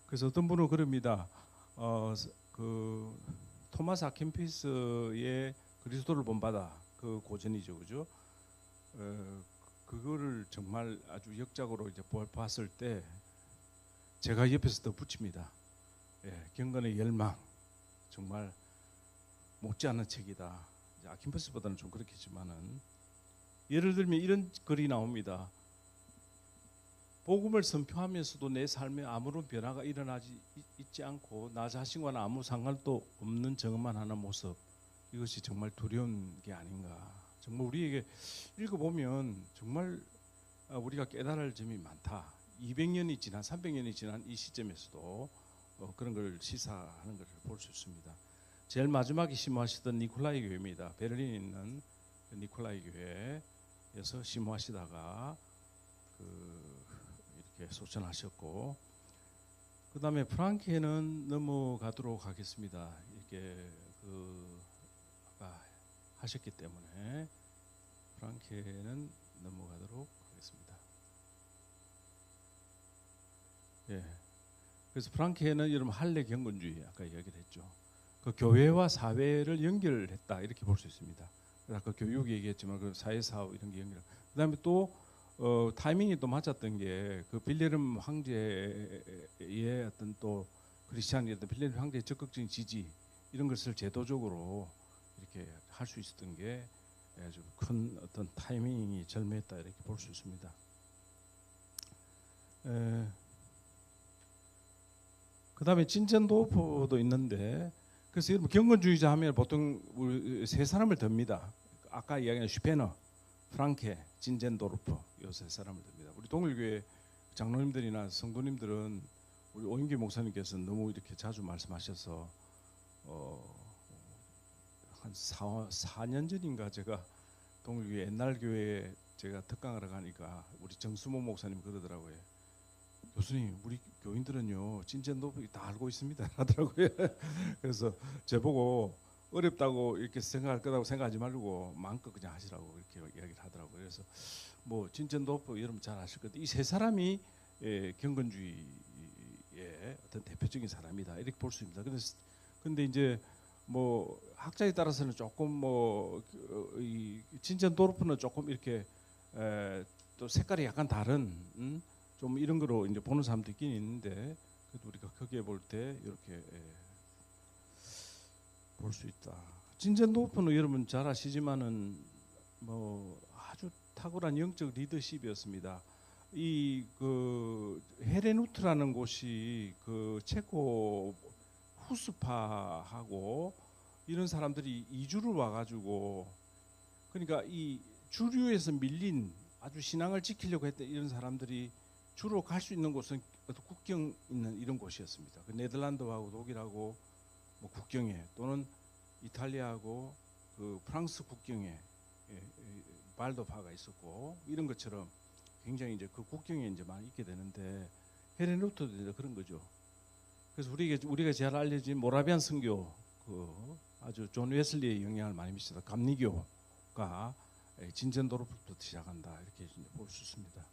그래서 어떤 분은 그럽니다. 그 토마스 아킨피스의 그리스도를 본받아 그 고전이죠, 그죠? 그거를 정말 아주 역작으로 이제 봤을 때 제가 옆에서 더 붙입니다. 경건의 열망 정말 못지않은 책이다. 이제 아킨피스보다는 좀 그렇겠지만은 예를 들면 이런 글이 나옵니다. 복음을 선포하면서도 내 삶에 아무런 변화가 있지 않고 나 자신과는 아무 상관도 없는 저것만 하는 모습, 이것이 정말 두려운 게 아닌가. 정말 우리에게 읽어보면 정말 우리가 깨달을 점이 많다. 200년이 지난 300년이 지난 이 시점에서도 그런 걸 시사하는 것을 볼 수 있습니다. 제일 마지막에 심호하시던 니콜라이 교회입니다. 베를린에 있는 니콜라이 교회에서 심호하시다가 이렇게 소천하셨고, 그 다음에 프랑케는 넘어가도록 하겠습니다. 이렇게 아까 하셨기 때문에 프랑케는 넘어가도록 하겠습니다. 그래서 프랑케는 여러분 할례 경건주의 아까 이야기를 했죠. 그 교회와 사회를 연결했다 이렇게 볼 수 있습니다. 아까 교육 얘기했지만 그 사회 사업 이런 게 연결. 그다음에 또 타이밍이 또 맞았던 게 그 빌레름 황제의 어떤 또 크리스찬이었던 빌레름 황제의 적극적인 지지 이런 것을 제도적으로 이렇게 할 수 있었던 게 아주 큰 어떤 타이밍이 절묘했다 이렇게 볼 수 있습니다. 그다음에 진젠도르프도 있는데, 그래서 여러분 경건주의자 하면 보통 우리 세 사람을 듭니다. 아까 이야기한 슈페너, 프랑케, 진젠도르프 이 세 사람을 듭니다. 우리 동일교회 장로님들이나 성도님들은 우리 오인기 목사님께서 너무 이렇게 자주 말씀하셔서 한 4년 전인가 제가 동일교회 옛날 교회에 제가 특강하러 가니까 우리 정수모 목사님 그러더라고요. 교수님, 우리 교인들은요 진젠도르프 다 알고 있습니다 하더라고요. 그래서 저보고 어렵다고 이렇게 생각할 거라고 생각하지 말고 마음껏 그냥 하시라고 이렇게 이야기를 하더라고요. 그래서 뭐 진젠도르프 여러분 잘 아실 건데 이 세 사람이 경건주의의 어떤 대표적인 사람이다 이렇게 볼 수 있습니다. 근데 이제 뭐 학자에 따라서는 조금 이 진젠도르프는 조금 이렇게 또 색깔이 약간 다른 좀 이런 거로 이제 보는 사람도 있긴 있는데, 그래도 우리가 크게 볼 때 이렇게 볼 수 있다. 진젠도르프는 여러분 잘 아시지만은 뭐 아주 탁월한 영적 리더십이었습니다. 이 그 헤레누트라는 곳이 그 체코 후스파하고 이런 사람들이 이주를 와가지고, 그러니까 이 주류에서 밀린 아주 신앙을 지키려고 했던 이런 사람들이 주로 갈 수 있는 곳은 국경 있는 이런 곳이었습니다. 그 네덜란드하고 독일하고 뭐 국경에, 또는 이탈리아하고 그 프랑스 국경에 발도파가 있었고 이런 것처럼 굉장히 이제 그 국경에 이제 많이 있게 되는데, 헤레누트도 이제 그런 거죠. 그래서 우리가 잘 알려진 모라비안 선교, 그 아주 존 웨슬리의 영향을 많이 미치다 감리교가 진젠도르프부터 시작한다 이렇게 볼 수 있습니다.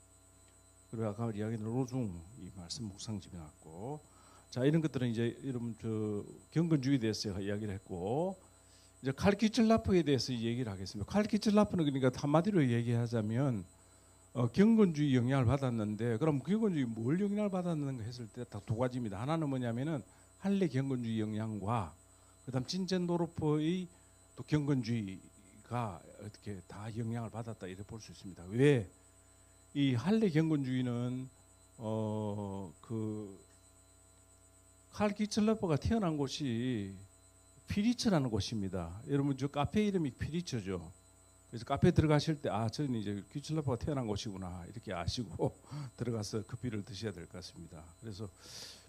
그리고 아까 이야기한 로중 이 말씀 묵상집에 났고, 자 이런 것들은 이제 여러분 저 경건주의에 대해서 이야기를 했고, 이제 칼 키첼라프에 대해서 얘기를 하겠습니다. 칼 키첼라프는 그러니까 한마디로 얘기하자면 경건주의 영향을 받았는데, 그럼 경건주의 뭘 영향을 받았는가 했을 때 딱 두 가지입니다. 하나는 뭐냐면은 할례 경건주의 영향과 그다음 진젠도르프의 또 경건주의가 어떻게 다 영향을 받았다 이렇게 볼 수 있습니다. 왜? 이 할례 경건주의는 그 칼 키첼라프가 태어난 곳이 피리츠라는 곳입니다. 여러분 저 카페 이름이 피리츠죠. 그래서 카페 들어가실 때 저는 이제 키첼라프가 태어난 곳이구나 이렇게 아시고 들어가서 커피를 드셔야 될 것 같습니다. 그래서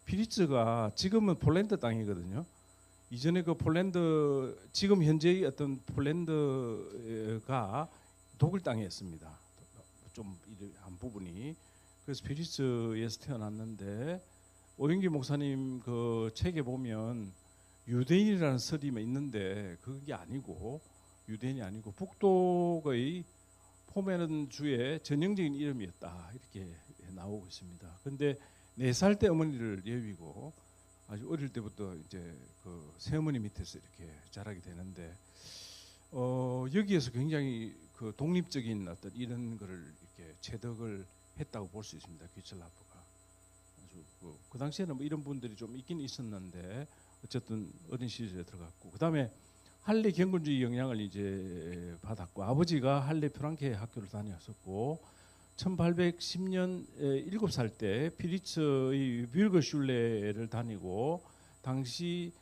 피리츠가 지금은 폴란드 땅이거든요. 이전에 그 폴란드, 지금 현재의 어떤 폴란드가 독일 땅이었습니다. 좀 한 부분이. 그래서 피리츠에서 태어났는데, 오영기 목사님 그 책에 보면 유대인이라는 설이 있는데 그게 아니고, 유대인이 아니고 북독의 포메른 주의 전형적인 이름이었다 이렇게 나오고 있습니다. 그런데 4살 때 어머니를 예비고 아주 어릴 때부터 이제 그 새어머니 밑에서 이렇게 자라게 되는데 여기에서 굉장히 그 독립적인 어떤 이런 거를 이렇게 체득을 했다고 볼 수 있습니다. 귀철라프가 아주 그 당시에는 뭐 이런 분들이 좀 있긴 있었는데 어쨌든 어린 시절에 들어갔고 그다음에 할레 경건주의 영향을 이제 받았고 아버지가 할레 프랑케 학교를 다녔었고 1810년 7살 때 피리츠의 뷰르거슐레를 다니고 당시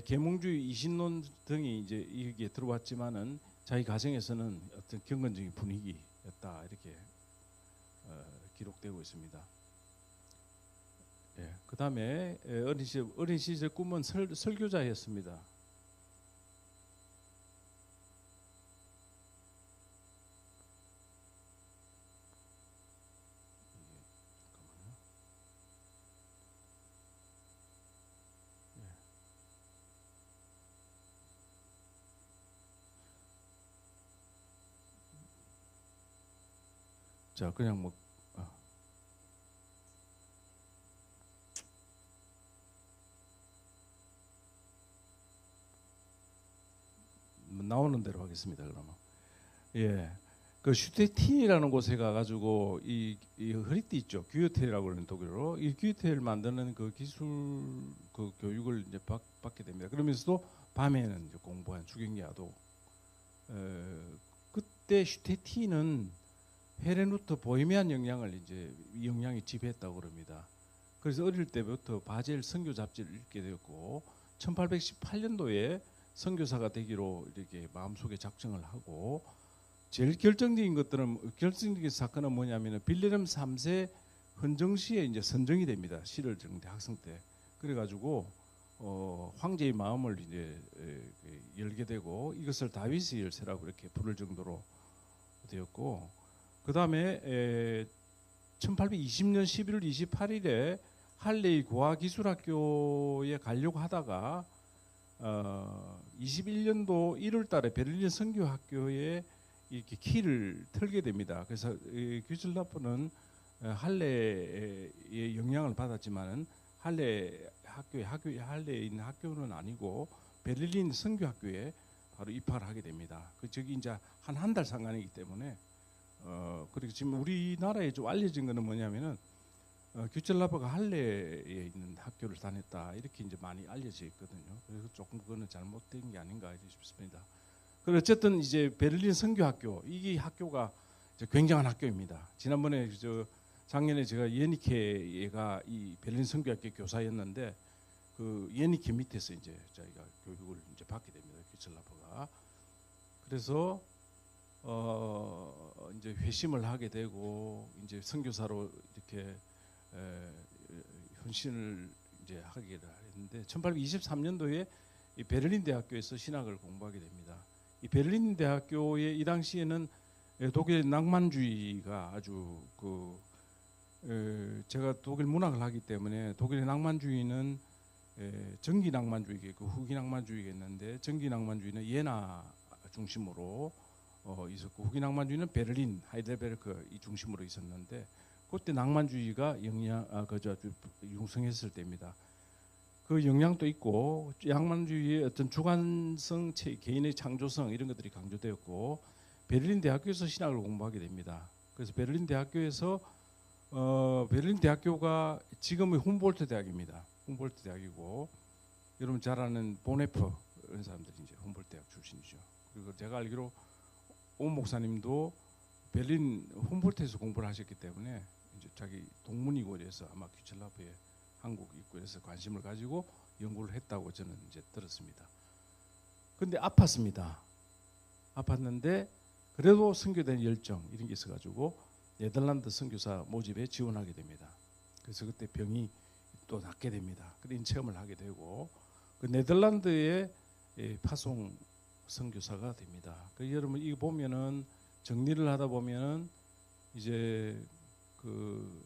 계몽주의 이신론 등이 이제 여기에 들어왔지만은 자기 가정에서는 어떤 경건적인 분위기였다 이렇게 기록되고 있습니다. 예, 그 다음에 어린 시절 꿈은 설교자였습니다. 자, 그냥 뭐 나오는 대로 하겠습니다. 그러면 예, 그 슈테틴이라는 곳에 가가지고 이 허리띠 있죠, 규어테라고 하는 독일어로 이 규어테를 만드는 그 기술 그 교육을 이제 받게 됩니다. 그러면서도 밤에는 이제 공부한 주경야도 그때 슈테틴은 헤레누트 보헤미안 영향이 지배했다고 그럽니다. 그래서 어릴 때부터 바젤 선교 잡지를 읽게 되었고 1818년도에 선교사가 되기로 이렇게 마음속에 작정을 하고 제일 결정적인 사건은 뭐냐면은 빌레름 3세 헌정시에 이제 선정이 됩니다. 시를 정대 학생 때. 그래가지고 황제의 마음을 이제 열게 되고 이것을 다윗의 열쇠라고 이렇게 부를 정도로 되었고 그 다음에 1820년 11월 28일에 할레이 고아기술학교에 가려고 하다가 21년도 1월달에 베를린 선교학교에 이렇게 키를 털게 됩니다. 그래서 귀슬라프는 할레의 영향을 받았지만은 할레에 있는 학교는 아니고 베를린 선교학교에 바로 입학을 하게 됩니다. 그 저기 이제 한 달 상관이기 때문에 그리고 지금 우리나라에 좀 알려진 거는 뭐냐면은 규철라프가 할레에 있는 학교를 다녔다 이렇게 이제 많이 알려져 있거든요. 그래서 조금 그거는 잘못된 게 아닌가 싶습니다. 그리고 어쨌든 이제 베를린 선교학교 이 학교가 이제 굉장한 학교입니다. 지난번에 작년에 제가 예니케가 이 베를린 선교학교 교사였는데 그 예니케 밑에서 이제 저희가 교육을 이제 받게 됩니다. 규철라프가 그래서 이제 회심을 하게 되고 이제 선교사로 이렇게 헌신을 이제 하게 됐는데 1823년도에 이 베를린 대학교에서 신학을 공부하게 됩니다. 이 베를린 대학교의 이 당시에는 독일 낭만주의가 아주 제가 독일 문학을 하기 때문에 독일의 낭만주의는 정기 낭만주의가 있고 후기 낭만주의가 있는데 정기 낭만주의는 예나 중심으로 있었고 후기 낭만주의는 베를린, 하이델베르크 이 중심으로 있었는데 그때 낭만주의가 융성했을 때입니다. 그 영향도 있고 낭만주의의 어떤 주관성, 개인의 창조성 이런 것들이 강조되었고 베를린 대학교에서 신학을 공부하게 됩니다. 그래서 베를린 대학교가 지금의 훔볼트 대학입니다. 훔볼트 대학이고 여러분 잘 아는 보네프 이런 사람들이 이제 훔볼트 대학 출신이죠. 그리고 제가 알기로 오 목사님도 베를린 훔볼트에서 공부를 하셨기 때문에 이제 자기 동문이고 그래서 아마 귀철라프에 한국 입구에서 관심을 가지고 연구를 했다고 저는 이제 들었습니다. 근데 아팠습니다. 아팠는데 그래도 선교된 열정 이런 게 있어가지고 네덜란드 선교사 모집에 지원하게 됩니다. 그래서 그때 병이 또 낫게 됩니다. 그런 체험을 하게 되고 그 네덜란드의 파송 선교사가 됩니다. 그 여러분 이거 보면은 정리를 하다 보면은 이제 그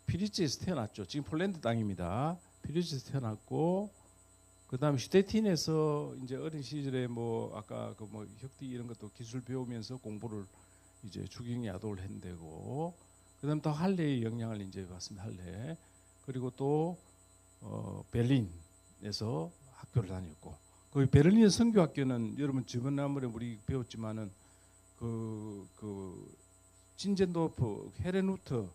피리츠에서 태어났죠. 지금 폴란드 땅입니다. 피리츠에서 태어났고 그다음에 슈테틴에서 이제 어린 시절에 뭐 아까 그 뭐 혁띠 이런 것도 기술 배우면서 공부를 이제 주경 야도를 했는데고 그다음 또 할레의 영향을 이제 받습니다. 할레 그리고 또 베를린에서 학교를 다녔고, 그 베를린 선교학교는 여러분 지난번에 우리 배웠지만은 그 진젠도프, 헤레누트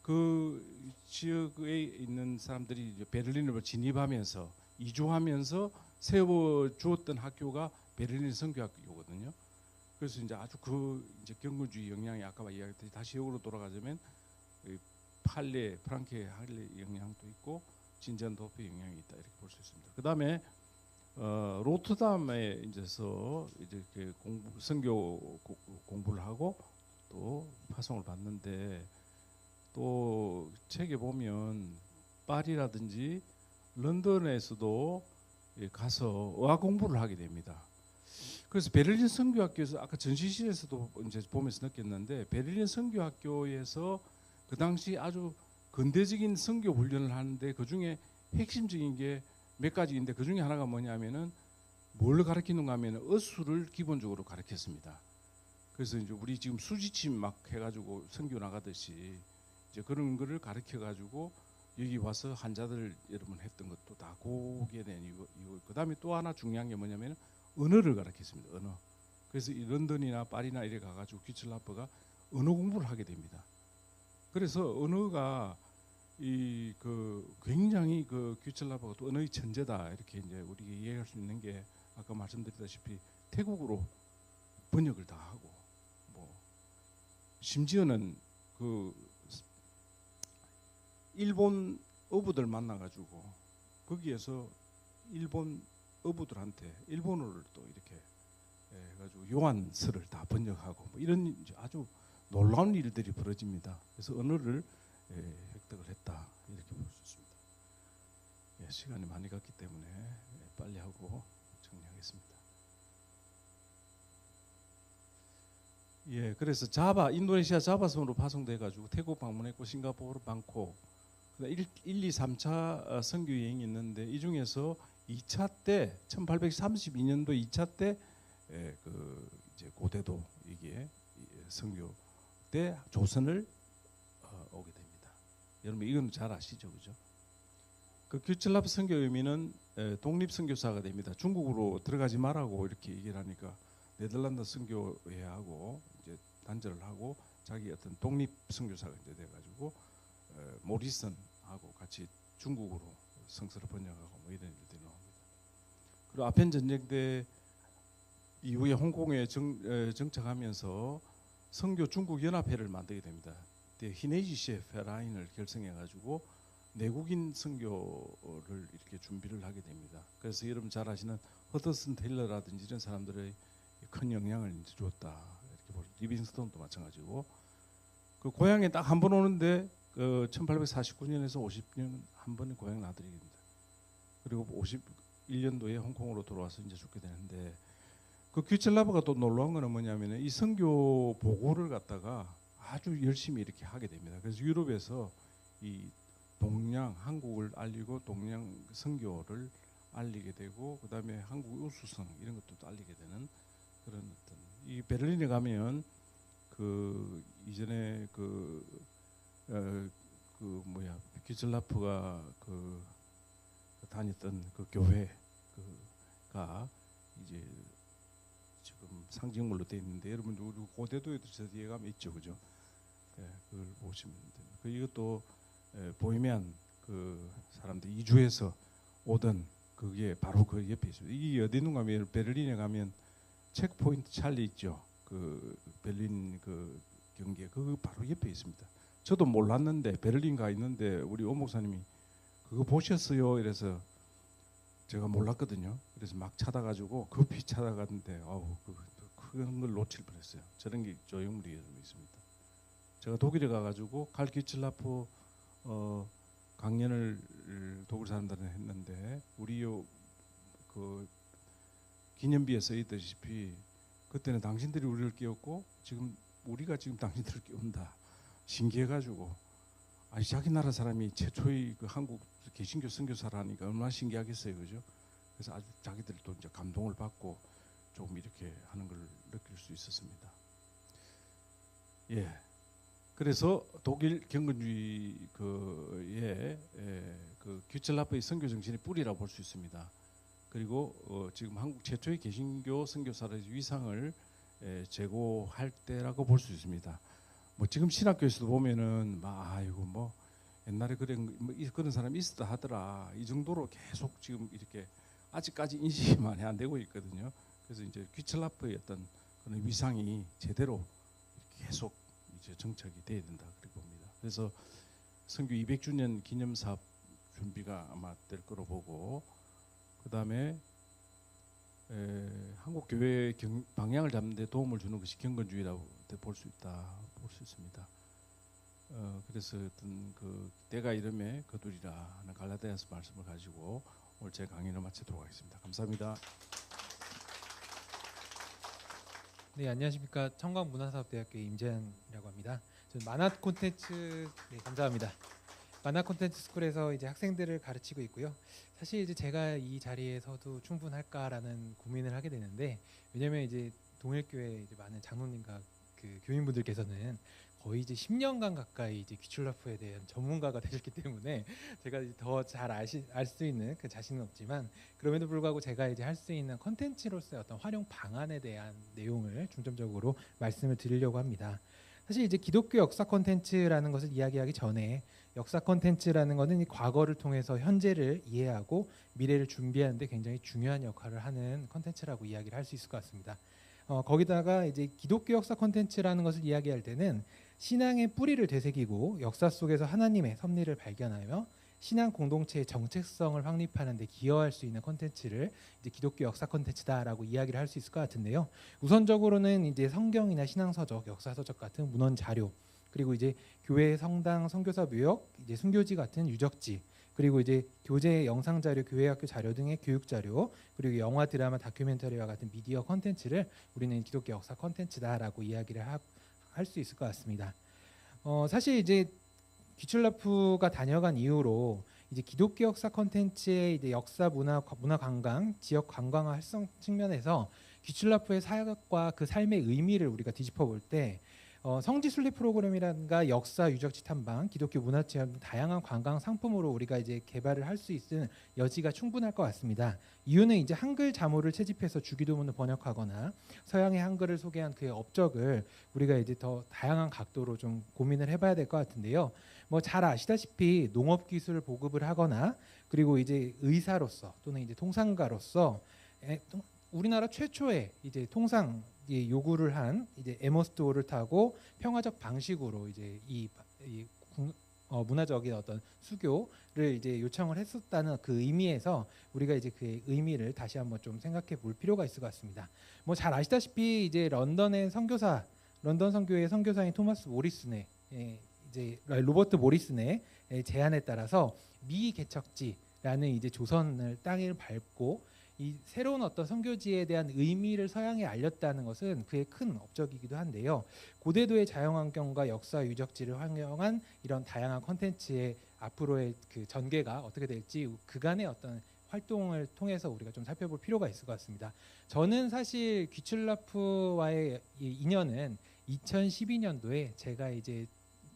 그 지역에 있는 사람들이 이제 베를린으로 진입하면서 이주하면서 세워 주었던 학교가 베를린 선교학교거든요. 그래서 이제 아주 그 이제 경건주의 영향이 아까 이야기했듯이 다시 역으로 돌아가자면 할레, 프랑크의 할레 영향도 있고 진젠도프의 영향이 있다 이렇게 볼 수 있습니다. 그 다음에 로트담에 이제서 이제 선교 공부를 하고 또 파송을 받는데, 또 책에 보면 파리라든지 런던에서도 가서 의학 공부를 하게 됩니다. 그래서 베를린 선교학교에서 아까 전시실에서도 이제 보면서 느꼈는데, 베를린 선교학교에서 그 당시 아주 근대적인 선교 훈련을 하는데 그 중에 핵심적인 게 몇 가지인데, 그 중에 하나가 뭐냐면은 뭘 가르치는가 하면 어수를 기본적으로 가르쳤습니다. 그래서 이제 우리 지금 수지침 막 해가지고 선교 나가듯이 이제 그런 거를 가르쳐 가지고 여기 와서 환자들 여러분 했던 것도 다 그게 된 이유. 그 다음에 또 하나 중요한 게 뭐냐면 언어를 가르쳤습니다. 언어. 그래서 이 런던이나 파리나 이래 가가지고 귀철라퍼가 언어 공부를 하게 됩니다. 그래서 언어가 굉장히 그 귀철라퍼가 또 언어의 천재다 이렇게 이제 우리가 이해할 수 있는 게, 아까 말씀드렸다시피 태국어로 번역을 다 하고, 뭐 심지어는 그 일본 어부들 만나가지고 거기에서 일본 어부들한테 일본어를 또 이렇게 해가지고 요한서를 다 번역하고 뭐 이런 아주 놀라운 일들이 벌어집니다. 그래서 언어를 획득을 했다 이렇게 볼 수 있습니다. 시간이 많이 갔기 때문에 빨리 하고 정리하겠습니다. 그래서 인도네시아 자바섬으로 파송돼가지고 태국 방문했고, 싱가포르, 방콕, 1, 2, 3차 선교 여행이 있는데, 이 중에서 2차 때 1832년도 2차 때 이제 고대도 이게 선교 때 조선을 오게 됩니다. 여러분 이건 잘 아시죠, 그죠? 그 규철랍 선교 의미는 독립 선교사가 됩니다. 중국으로 들어가지 말라고 이렇게 얘기를 하니까 네덜란드 선교회하고 이제 단절을 하고 자기 어떤 독립 선교사가 이제 돼가지고 모리슨하고 같이 중국으로 성서를 번역하고 뭐 이런 일들이 나옵니다. 그리고 아편 전쟁 때 이후에 홍콩에 정착하면서 선교 중국 연합회를 만들게 됩니다. 히네지시의 페라인을 결성해가지고 내국인 선교를 이렇게 준비를 하게 됩니다. 그래서 여러분 잘 아시는 허더슨 테일러라든지 이런 사람들의 큰 영향을 주었다 이렇게 보죠. 리빙스톤도 마찬가지고, 그 고향에 딱 한 번 오는데 1849년에서 50년 한 번에 고향 나들이 됩니다. 그리고 51년도에 홍콩으로 돌아와서 이제 죽게 되는데, 그 귀철라버가 또 놀라운 거는 뭐냐면 이 선교 보고를 갖다가 아주 열심히 이렇게 하게 됩니다. 그래서 유럽에서 이 동양 한국을 알리고 동양 선교를 알리게 되고, 그 다음에 한국 우수성 이런 것도 알리게 되는 그런 어떤, 이 베를린에 가면 그 이전에 귀철라프가 다녔던 그 교회가 이제 지금 상징물로 되어 있는데, 여러분 우리 고대도에도 저 뒤에 가면 있죠, 그죠? 그걸 보시면 됩니다. 이것도 보이면 그 사람들 이주해서 오던 그게 바로 그 옆에 있습니다. 이게 어디 있는가 하면 베를린에 가면 체크포인트 찰리 있죠. 그 베를린 그 경계 그 바로 옆에 있습니다. 저도 몰랐는데 베를린 가 있는데 우리 오 목사님이 그거 보셨어요? 이래서 제가 몰랐거든요. 그래서 막 찾아가지고 급히 찾아갔는데 큰 걸 놓칠 뻔했어요. 저런 게 조형물이 있습니다. 제가 독일에 가가지고 칼키칠라프 강연을 독일 사람들은 했는데, 우리 그 기념비에 써 있다시피 그때는 당신들이 우리를 깨웠고 지금 우리가 지금 당신들을 깨운다. 신기해가지고, 아니 자기 나라 사람이 최초의 그 한국 개신교 선교사라니까 얼마나 신기하겠어요, 그죠? 그래서 아주 자기들도 이제 감동을 받고 조금 이렇게 하는 걸 느낄 수 있었습니다. 그래서 독일 경건주의 그의 그 규철라프의 선교 정신의 뿌리라고 볼 수 있습니다. 그리고 지금 한국 최초의 개신교 선교사의 위상을 제고할 때라고 볼 수 있습니다. 뭐 지금 신학교에서도 보면은 막 아이고 뭐 옛날에 그런 사람이 있었다 하더라 이 정도로 계속 지금 이렇게 아직까지 인식이 많이 안 되고 있거든요. 그래서 이제 귀철라프의 어떤 그런 위상이 제대로 계속 이제 정착이 돼야 된다 그렇게 봅니다. 그래서 선교 200주년 기념 사업 준비가 아마 될 거로 보고, 그 다음에 한국 교회의 방향을 잡는 데 도움을 주는 것이 경건주의라고 볼 수 있습니다. 그래서 어떤 그 때가 이름에 거두리라 하는 갈라디아서 말씀을 가지고 오늘 제 강의를 마치도록 하겠습니다. 감사합니다.
네, 안녕하십니까. 청광문화사업대학교 임재현이라고 합니다. 저는 만화 콘텐츠 감사합니다. 만화 콘텐츠 스쿨에서 이제 학생들을 가르치고 있고요. 사실 이제 제가 이 자리에서도 충분할까라는 고민을 하게 되는데, 왜냐면 이제 동일교회 이제 많은 장로님과 그 교인분들께서는 거의 이제 10년간 가까이 이제 귀출라프에 대한 전문가가 되셨기 때문에 제가 더 잘 알 수 있는 그 자신은 없지만, 그럼에도 불구하고 제가 이제 할 수 있는 컨텐츠로서의 어떤 활용 방안에 대한 내용을 중점적으로 말씀을 드리려고 합니다. 사실 이제 기독교 역사 컨텐츠라는 것을 이야기하기 전에, 역사 컨텐츠라는 것은 이 과거를 통해서 현재를 이해하고 미래를 준비하는 데 굉장히 중요한 역할을 하는 컨텐츠라고 이야기를 할 수 있을 것 같습니다. 거기다가 이제 기독교 역사 컨텐츠라는 것을 이야기할 때는 신앙의 뿌리를 되새기고 역사 속에서 하나님의 섭리를 발견하며 신앙 공동체의 정체성을 확립하는 데 기여할 수 있는 컨텐츠를 이제 기독교 역사 컨텐츠다라고 이야기를 할 수 있을 것 같은데요. 우선적으로는 이제 성경이나 신앙서적, 역사서적 같은 문헌 자료, 그리고 이제 교회 성당 선교사 묘역, 이제 순교지 같은 유적지, 그리고 이제 교재 영상 자료, 교회 학교 자료 등의 교육 자료, 그리고 영화, 드라마, 다큐멘터리와 같은 미디어 컨텐츠를 우리는 기독교 역사 컨텐츠다라고 이야기를 할 수 있을 것 같습니다. 사실 이제 귀출라프가 다녀간 이후로 이제 기독교 역사 컨텐츠의 이제 역사 문화 관광, 지역 관광화 활성 측면에서 귀출라프의 사역과 그 삶의 의미를 우리가 뒤집어 볼 때 성지 순례 프로그램이라든가 역사 유적지 탐방, 기독교 문화 체험 다양한 관광 상품으로 우리가 이제 개발을 할 수 있는 여지가 충분할 것 같습니다. 이유는 이제 한글 자모를 채집해서 주기도문을 번역하거나 서양의 한글을 소개한 그의 업적을 우리가 이제 더 다양한 각도로 좀 고민을 해봐야 될 것 같은데요. 뭐 잘 아시다시피 농업 기술을 보급을 하거나, 그리고 이제 의사로서 또는 이제 통상가로서 우리나라 최초의 이제 통상 요구를 한 이제 에머스도어를 타고 평화적 방식으로 이제 문화적인 어떤 수교를 이제 요청을 했었다는 그 의미에서 우리가 이제 그 의미를 다시 한번 좀 생각해 볼 필요가 있을 것 같습니다. 뭐 잘 아시다시피 이제 런던 선교회 선교사인 토마스 모리슨의 이제 로버트 모리슨의 제안에 따라서 미 개척지라는 이제 조선을 땅을 밟고 이 새로운 어떤 선교지에 대한 의미를 서양에 알렸다는 것은 그의 큰 업적이기도 한데요. 고대도의 자연환경과 역사 유적지를 활용한 이런 다양한 콘텐츠의 앞으로의 그 전개가 어떻게 될지 그간의 어떤 활동을 통해서 우리가 좀 살펴볼 필요가 있을 것 같습니다. 저는 사실 귀출라프와의 이 인연은 2012년도에 제가 이제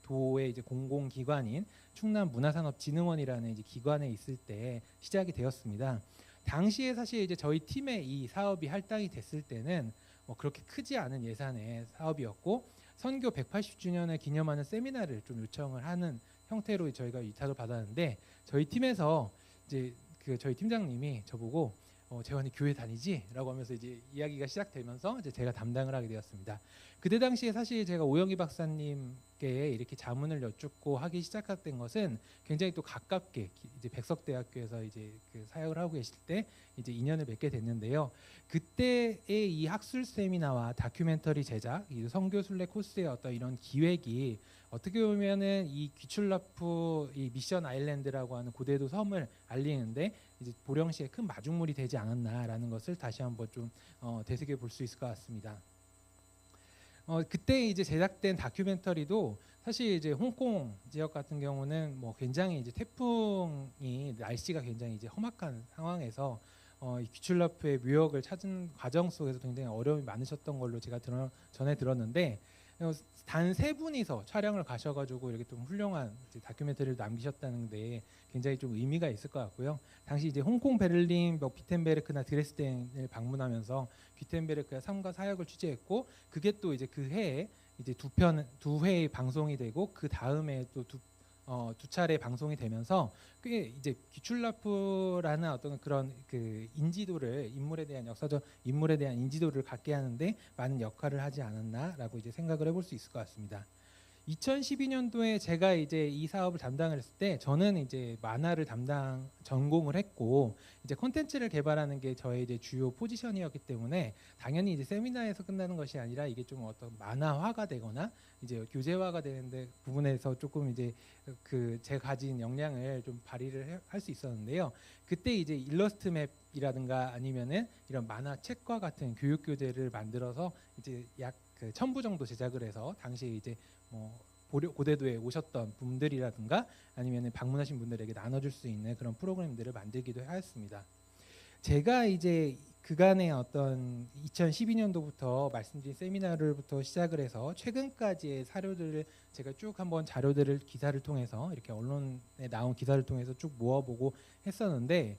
도의 이제 공공기관인 충남문화산업진흥원이라는 이제 기관에 있을 때 시작이 되었습니다. 당시에 사실 이제 저희 팀의 이 사업이 할당이 됐을 때는 뭐 그렇게 크지 않은 예산의 사업이었고, 선교 180주년을 기념하는 세미나를 좀 요청을 하는 형태로 저희가 위탁을 받았는데, 저희 팀에서 이제 그 저희 팀장님이 저보고 재환이 교회 다니지?라고 하면서 이제 이야기가 시작되면서 이제 제가 담당을 하게 되었습니다. 그때 당시에 사실 제가 오영희 박사님께 이렇게 자문을 여쭙고 하기 시작했던 것은 굉장히 또 가깝게 이제 백석대학교에서 이제 그 사역을 하고 계실 때 이제 인연을 맺게 됐는데요. 그때의 이 학술 세미나와 다큐멘터리 제작, 이 선교순례 코스의 어떤 이런 기획이 어떻게 보면은 이 귀출라프 이 미션 아일랜드라고 하는 고대도 섬을 알리는데 이제 보령시에 큰 마중물이 되지 않았나라는 것을 다시 한번 좀 되새겨 볼 수 있을 것 같습니다. 그때 이제 제작된 다큐멘터리도 사실 이제 홍콩 지역 같은 경우는 뭐 굉장히 이제 태풍이 날씨가 굉장히 이제 험악한 상황에서 이 귀출라프의 묘역을 찾은 과정 속에서 굉장히 어려움이 많으셨던 걸로 제가 전에 들었는데, 단 세 분이서 촬영을 가셔가지고 이렇게 좀 훌륭한 이제 다큐멘터리를 남기셨다는데 굉장히 좀 의미가 있을 것 같고요. 당시 이제 홍콩, 베를린, 뭐 비텐베르크나 드레스덴을 방문하면서 비텐베르크의 삶과 사역을 취재했고 그게 또 이제 그 해에 이제 두 회의 방송이 되고 그 다음에 또 두 차례 방송이 되면서 꽤 이제 귀출라프라는 어떤 그런 그 인지도를 인물에 대한 역사적 인물에 대한 인지도를 갖게 하는데 많은 역할을 하지 않았나라고 이제 생각을 해볼 수 있을 것 같습니다. 2012년도에 제가 이제 이 사업을 담당을 했을 때 저는 이제 만화를 전공을 했고 이제 콘텐츠를 개발하는 게 저의 이제 주요 포지션이었기 때문에 당연히 이제 세미나에서 끝나는 것이 아니라 이게 좀 어떤 만화화가 되거나 이제 교재화가 되는데 부분에서 조금 이제 그 제가 가진 역량을 좀 발휘를 할 수 있었는데요. 그때 이제 일러스트 맵이라든가 아니면은 이런 만화책과 같은 교육 교재를 만들어서 이제 약 그 1000부 정도 제작을 해서 당시에 이제 고대도에 오셨던 분들이라든가 아니면 방문하신 분들에게 나눠줄 수 있는 그런 프로그램들을 만들기도 하였습니다. 제가 이제 그간의 어떤 2012년도부터 말씀드린 세미나를부터 시작을 해서 최근까지의 사료들을 제가 쭉 한번 자료들을 기사를 통해서 이렇게 언론에 나온 기사를 통해서 쭉 모아보고 했었는데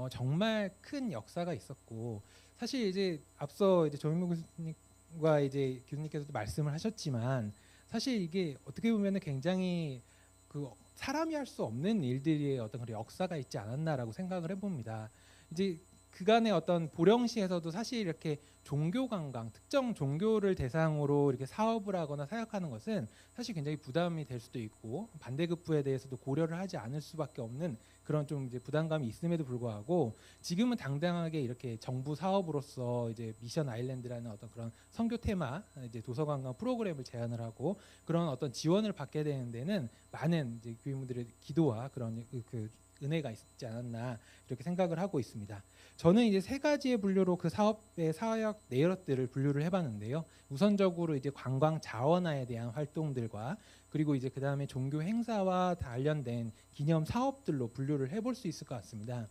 정말 큰 역사가 있었고 사실 이제 앞서 이제 조민무 교수님과 이제 교수님께서도 말씀을 하셨지만 사실 이게 어떻게 보면은 굉장히 그 사람이 할 수 없는 일들의 어떤 그런 역사가 있지 않았나라고 생각을 해봅니다. 이제 그간의 어떤 보령시에서도 사실 이렇게 종교 관광, 특정 종교를 대상으로 이렇게 사업을 하거나 사역하는 것은 사실 굉장히 부담이 될 수도 있고 반대급부에 대해서도 고려를 하지 않을 수밖에 없는 그런 좀 이제 부담감이 있음에도 불구하고 지금은 당당하게 이렇게 정부 사업으로서 이제 미션 아일랜드라는 어떤 그런 선교 테마 이제 도서관광 프로그램을 제안을 하고 그런 어떤 지원을 받게 되는 데는 많은 이제 교인분들의 기도와 그런 그 은혜가 있지 않았나 이렇게 생각을 하고 있습니다. 저는 이제 세 가지의 분류로 그 사업의 사역 내역들을 분류를 해봤는데요. 우선적으로 이제 관광 자원화에 대한 활동들과 그리고 이제 그 다음에 종교 행사와 관련된 기념 사업들로 분류를 해볼 수 있을 것 같습니다.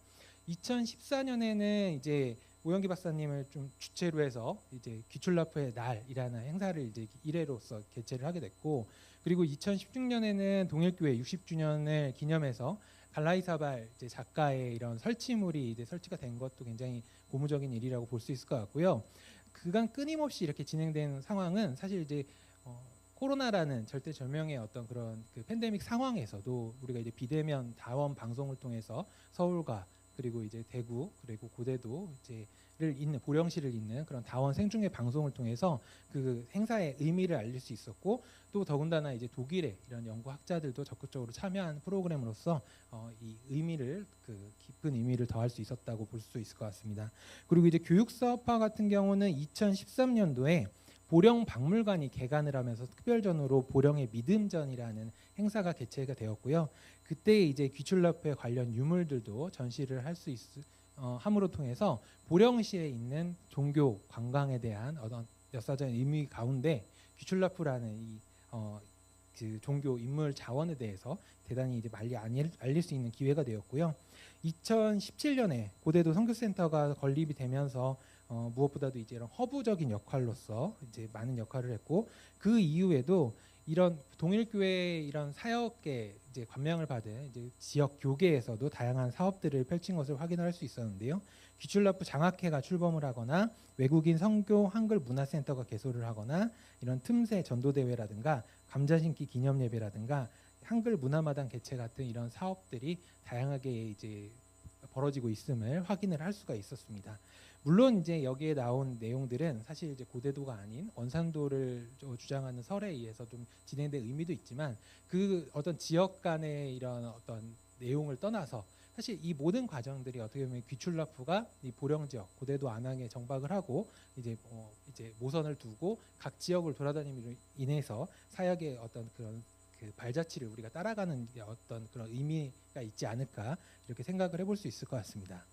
2014년에는 이제 오영기 박사님을 좀 주체로 해서 이제 귀출라프의 날이라는 행사를 이제 1회로서 개최를 하게 됐고, 그리고 2016년에는 동일교회 60주년을 기념해서 갈라이사발 이제 작가의 이런 설치물이 이제 설치가 된 것도 굉장히 고무적인 일이라고 볼 수 있을 것 같고요. 그간 끊임없이 이렇게 진행된 상황은 사실 이제 코로나라는 절대절명의 어떤 그런 그 팬데믹 상황에서도 우리가 이제 비대면 다원 방송을 통해서 서울과 그리고 이제 대구 그리고 고대도 이제를 잇는 보령시를 잇는 그런 다원 생중계 방송을 통해서 그 행사의 의미를 알릴 수 있었고, 또 더군다나 이제 독일의 이런 연구학자들도 적극적으로 참여한 프로그램으로서 이 의미를 그 깊은 의미를 더할 수 있었다고 볼 수 있을 것 같습니다. 그리고 이제 교육사업화 같은 경우는 2013년도에 보령 박물관이 개관을 하면서 특별전으로 보령의 믿음전이라는 행사가 개최가 되었고요. 그때 이제 귀출라프에 관련 유물들도 전시를 할 수 함으로 통해서 보령시에 있는 종교 관광에 대한 어떤 역사적인 의미 가운데 귀출라프라는 이 그 종교 인물 자원에 대해서 대단히 이제 많이 알릴 수 있는 기회가 되었고요. 2017년에 고대도 선교센터가 건립이 되면서 무엇보다도 이제 이런 허브적인 역할로서 이제 많은 역할을 했고, 그 이후에도 이런 동일교회의 이런 사역에 이제 감명을 받은 이제 지역 교계에서도 다양한 사업들을 펼친 것을 확인할 수 있었는데요. 귀출라프 장학회가 출범을 하거나 외국인 선교 한글 문화센터가 개소를 하거나 이런 틈새 전도대회라든가 감자신기 기념예배라든가 한글 문화마당 개최 같은 이런 사업들이 다양하게 이제 벌어지고 있음을 확인을 할 수가 있었습니다. 물론 이제 여기에 나온 내용들은 사실 이제 고대도가 아닌 원산도를 주장하는 설에 의해서 좀 진행된 의미도 있지만 그 어떤 지역 간의 이런 어떤 내용을 떠나서 사실 이 모든 과정들이 어떻게 보면 귀출라프가 이 보령 지역 고대도 안항에 정박을 하고 이제 이제 모선을 두고 각 지역을 돌아다님으로 인해서 사역의 어떤 그런 그 발자취를 우리가 따라가는 어떤 그런 의미가 있지 않을까 이렇게 생각을 해볼 수 있을 것 같습니다.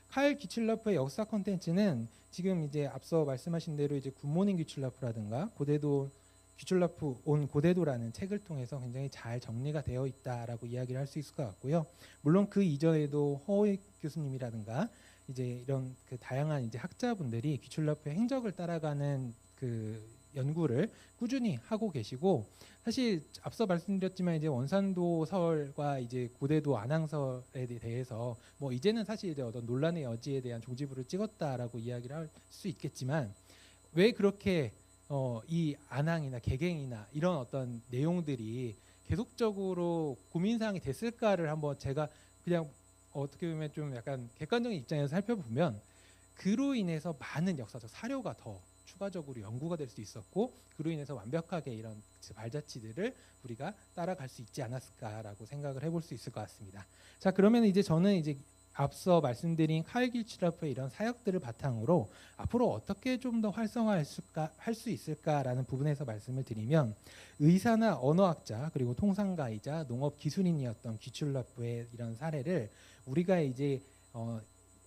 칼 귀출라프의 역사 콘텐츠는 지금 이제 앞서 말씀하신 대로 이제 굿모닝 귀출라프라든가 고대도 귀출라프 온 고대도라는 책을 통해서 굉장히 잘 정리가 되어 있다라고 이야기를 할 수 있을 것 같고요. 물론 그 이전에도 허익 교수님이라든가 이제 이런 그 다양한 이제 학자분들이 귀출라프의 행적을 따라가는 그 연구를 꾸준히 하고 계시고 사실 앞서 말씀드렸지만 이제 원산도 설과 이제 고대도 안항설에 대해서 뭐 이제는 사실 이제 어떤 논란의 여지에 대한 종지부를 찍었다라고 이야기를 할 수 있겠지만 왜 그렇게 이 안항이나 개갱이나 이런 어떤 내용들이 계속적으로 고민사항이 됐을까를 한번 제가 그냥 어떻게 보면 좀 약간 객관적인 입장에서 살펴보면 그로 인해서 많은 역사적 사료가 더 추가적으로 연구가 될 수 있었고 그로 인해서 완벽하게 이런 발자취들을 우리가 따라갈 수 있지 않았을까라고 생각을 해볼 수 있을 것 같습니다. 자, 그러면 이제 저는 이제 앞서 말씀드린 카일 길츠라프의 이런 사역들을 바탕으로 앞으로 어떻게 좀 더 활성화할 수 있을까라는 부분에서 말씀을 드리면 의사나 언어학자 그리고 통상가이자 농업 기술인이었던 귀출라프의 이런 사례를 우리가 이제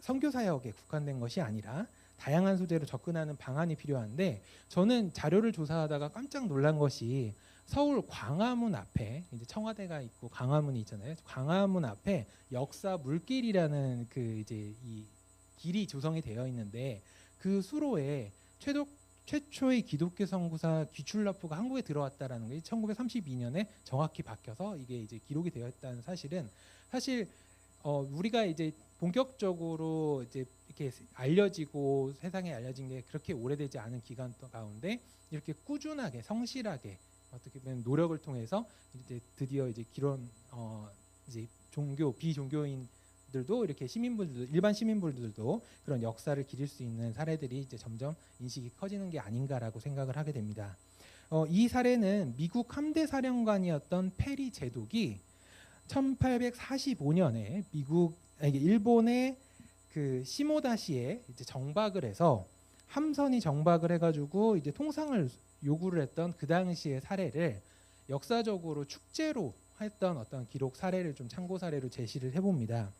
선교 사역에 국한된 것이 아니라 다양한 소재로 접근하는 방안이 필요한데 저는 자료를 조사하다가 깜짝 놀란 것이 서울 광화문 앞에 이제 청와대가 있고 광화문이 있잖아요. 광화문 앞에 역사 물길이라는 그 이제 이 길이 조성이 되어 있는데 그 수로에 최초의 기독교 선구사 귀출라프가 한국에 들어왔다라는 게 1932년에 정확히 박혀서 이게 이제 기록이 되어 있다는 사실은 사실 우리가 이제 본격적으로 이제 이렇게 알려지고 세상에 알려진 게 그렇게 오래되지 않은 기간 가운데 이렇게 꾸준하게 성실하게 어떻게 보면 노력을 통해서 이제 드디어 이제 기론 이제 비종교인들도 이렇게 시민분들도 일반 시민분들도 그런 역사를 기릴 수 있는 사례들이 이제 점점 인식이 커지는 게 아닌가라고 생각을 하게 됩니다. 이 사례는 미국 함대 사령관이었던 페리 제독이 1845년에 일본의 그 시모다시에 이제 정박을 해서 함선이 정박을 해가지고 이제 통상을 요구를 했던 그 당시의 사례를 역사적으로 축제로 했던 어떤 기록 사례를 좀 참고 사례로 제시를 해봅니다.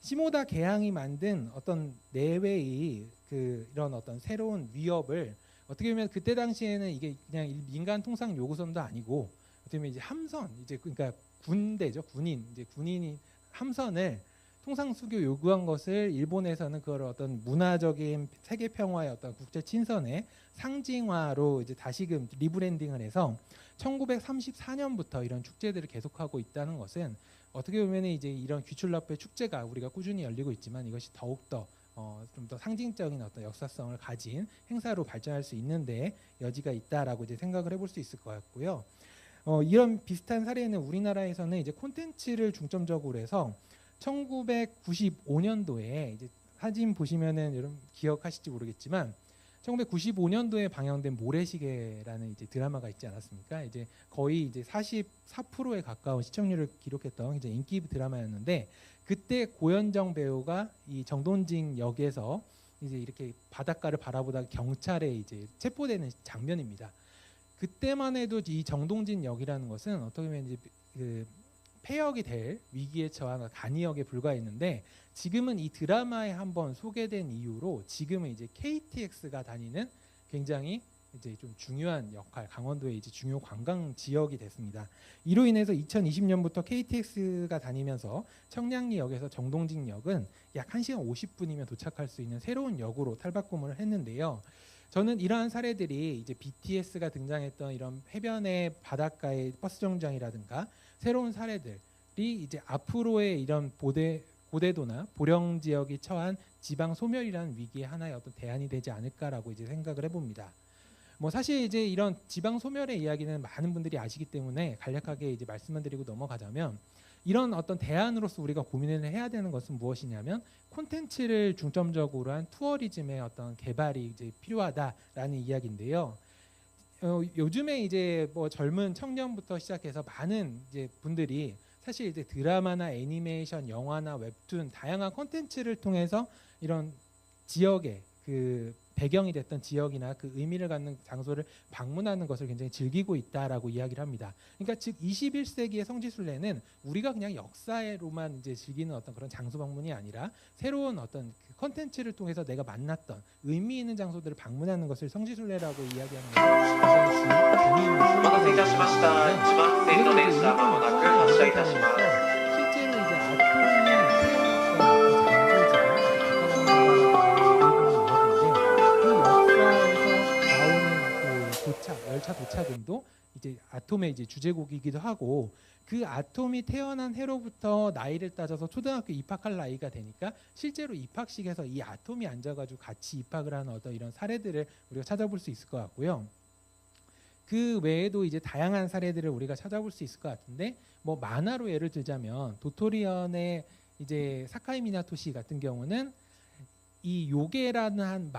시모다 개항이 만든 어떤 내외의 그 이런 어떤 새로운 위협을 어떻게 보면 그때 당시에는 이게 그냥 민간 통상 요구선도 아니고 어떻게 보면 이제 함선 이제 그러니까 군대죠 군인이 함선을 통상 수교 요구한 것을 일본에서는 그걸 어떤 문화적인 세계 평화의 어떤 국제 친선의 상징화로 이제 다시금 리브랜딩을 해서 1934년부터 이런 축제들을 계속하고 있다는 것은 어떻게 보면 이제 이런 귀출라프의 축제가 우리가 꾸준히 열리고 있지만 이것이 더욱더 좀 더 상징적인 어떤 역사성을 가진 행사로 발전할 수 있는데 여지가 있다라고 이제 생각을 해볼 수 있을 것 같고요. 이런 비슷한 사례는 우리나라에서는 이제 콘텐츠를 중점적으로 해서 1995년도에 이제 사진 보시면은 여러분 기억하실지 모르겠지만 1995년도에 방영된 모래시계라는 이제 드라마가 있지 않았습니까? 이제 거의 이제 44%에 가까운 시청률을 기록했던 이제 인기 드라마였는데 그때 고현정 배우가 이 정동진 역에서 이제 이렇게 바닷가를 바라보다 경찰에 이제 체포되는 장면입니다. 그때만 해도 이 정동진 역이라는 것은 어떻게 보면 이제 그 폐역이 될 위기에 처한 간이역에 불과했는데 지금은 이 드라마에 한번 소개된 이후로 지금은 이제 KTX가 다니는 굉장히 이제 좀 중요한 역할, 강원도의 이제 중요 관광 지역이 됐습니다. 이로 인해서 2020년부터 KTX가 다니면서 청량리역에서 정동진역은 약 1시간 50분이면 도착할 수 있는 새로운 역으로 탈바꿈을 했는데요. 저는 이러한 사례들이 이제 BTS가 등장했던 이런 해변의 바닷가의 버스 정류장이라든가 새로운 사례들이 이제 앞으로의 이런 고대도나 보령 지역이 처한 지방 소멸이라는 위기의 하나의 어떤 대안이 되지 않을까라고 이제 생각을 해봅니다. 뭐 사실 이제 이런 지방 소멸의 이야기는 많은 분들이 아시기 때문에 간략하게 이제 말씀을 드리고 넘어가자면 이런 어떤 대안으로서 우리가 고민을 해야 되는 것은 무엇이냐면 콘텐츠를 중점적으로 한 투어리즘의 어떤 개발이 이제 필요하다라는 이야기인데요. 요즘에 이제 뭐 젊은 청년부터 시작해서 많은 이제 분들이 사실 이제 드라마나 애니메이션, 영화나 웹툰 다양한 콘텐츠를 통해서 이런 지역의 그 배경이 됐던 지역이나 그 의미를 갖는 장소를 방문하는 것을 굉장히 즐기고 있다라고 이야기를 합니다. 그러니까 즉 21세기의 성지순례는 우리가 그냥 역사로만 이제 즐기는 어떤 그런 장소 방문이 아니라 새로운 어떤 그 콘텐츠를 통해서 내가 만났던 의미 있는 장소들을 방문하는 것을 성지순례라고 이야기하는 것이 실제로 이제 아토리의 도착 열차 도차 등도 이제 아톰의 이제 주제곡이기도 하고, 그 아톰이 태어난 해로부터 나이를 따져서 초등학교 입학할 나이가 되니까 실제로 입학식에서 이 아톰이 앉아가지고 같이 입학을 하는 어떤 이런 사례들을 우리가 찾아볼 수 있을 것 같고요. 그 외에도 이제 다양한 사례들을 우리가 찾아볼 수 있을 것 같은데, 뭐 만화로 예를 들자면 도토리언의 이제 사카이 미나토시 같은 경우는 이 요게라는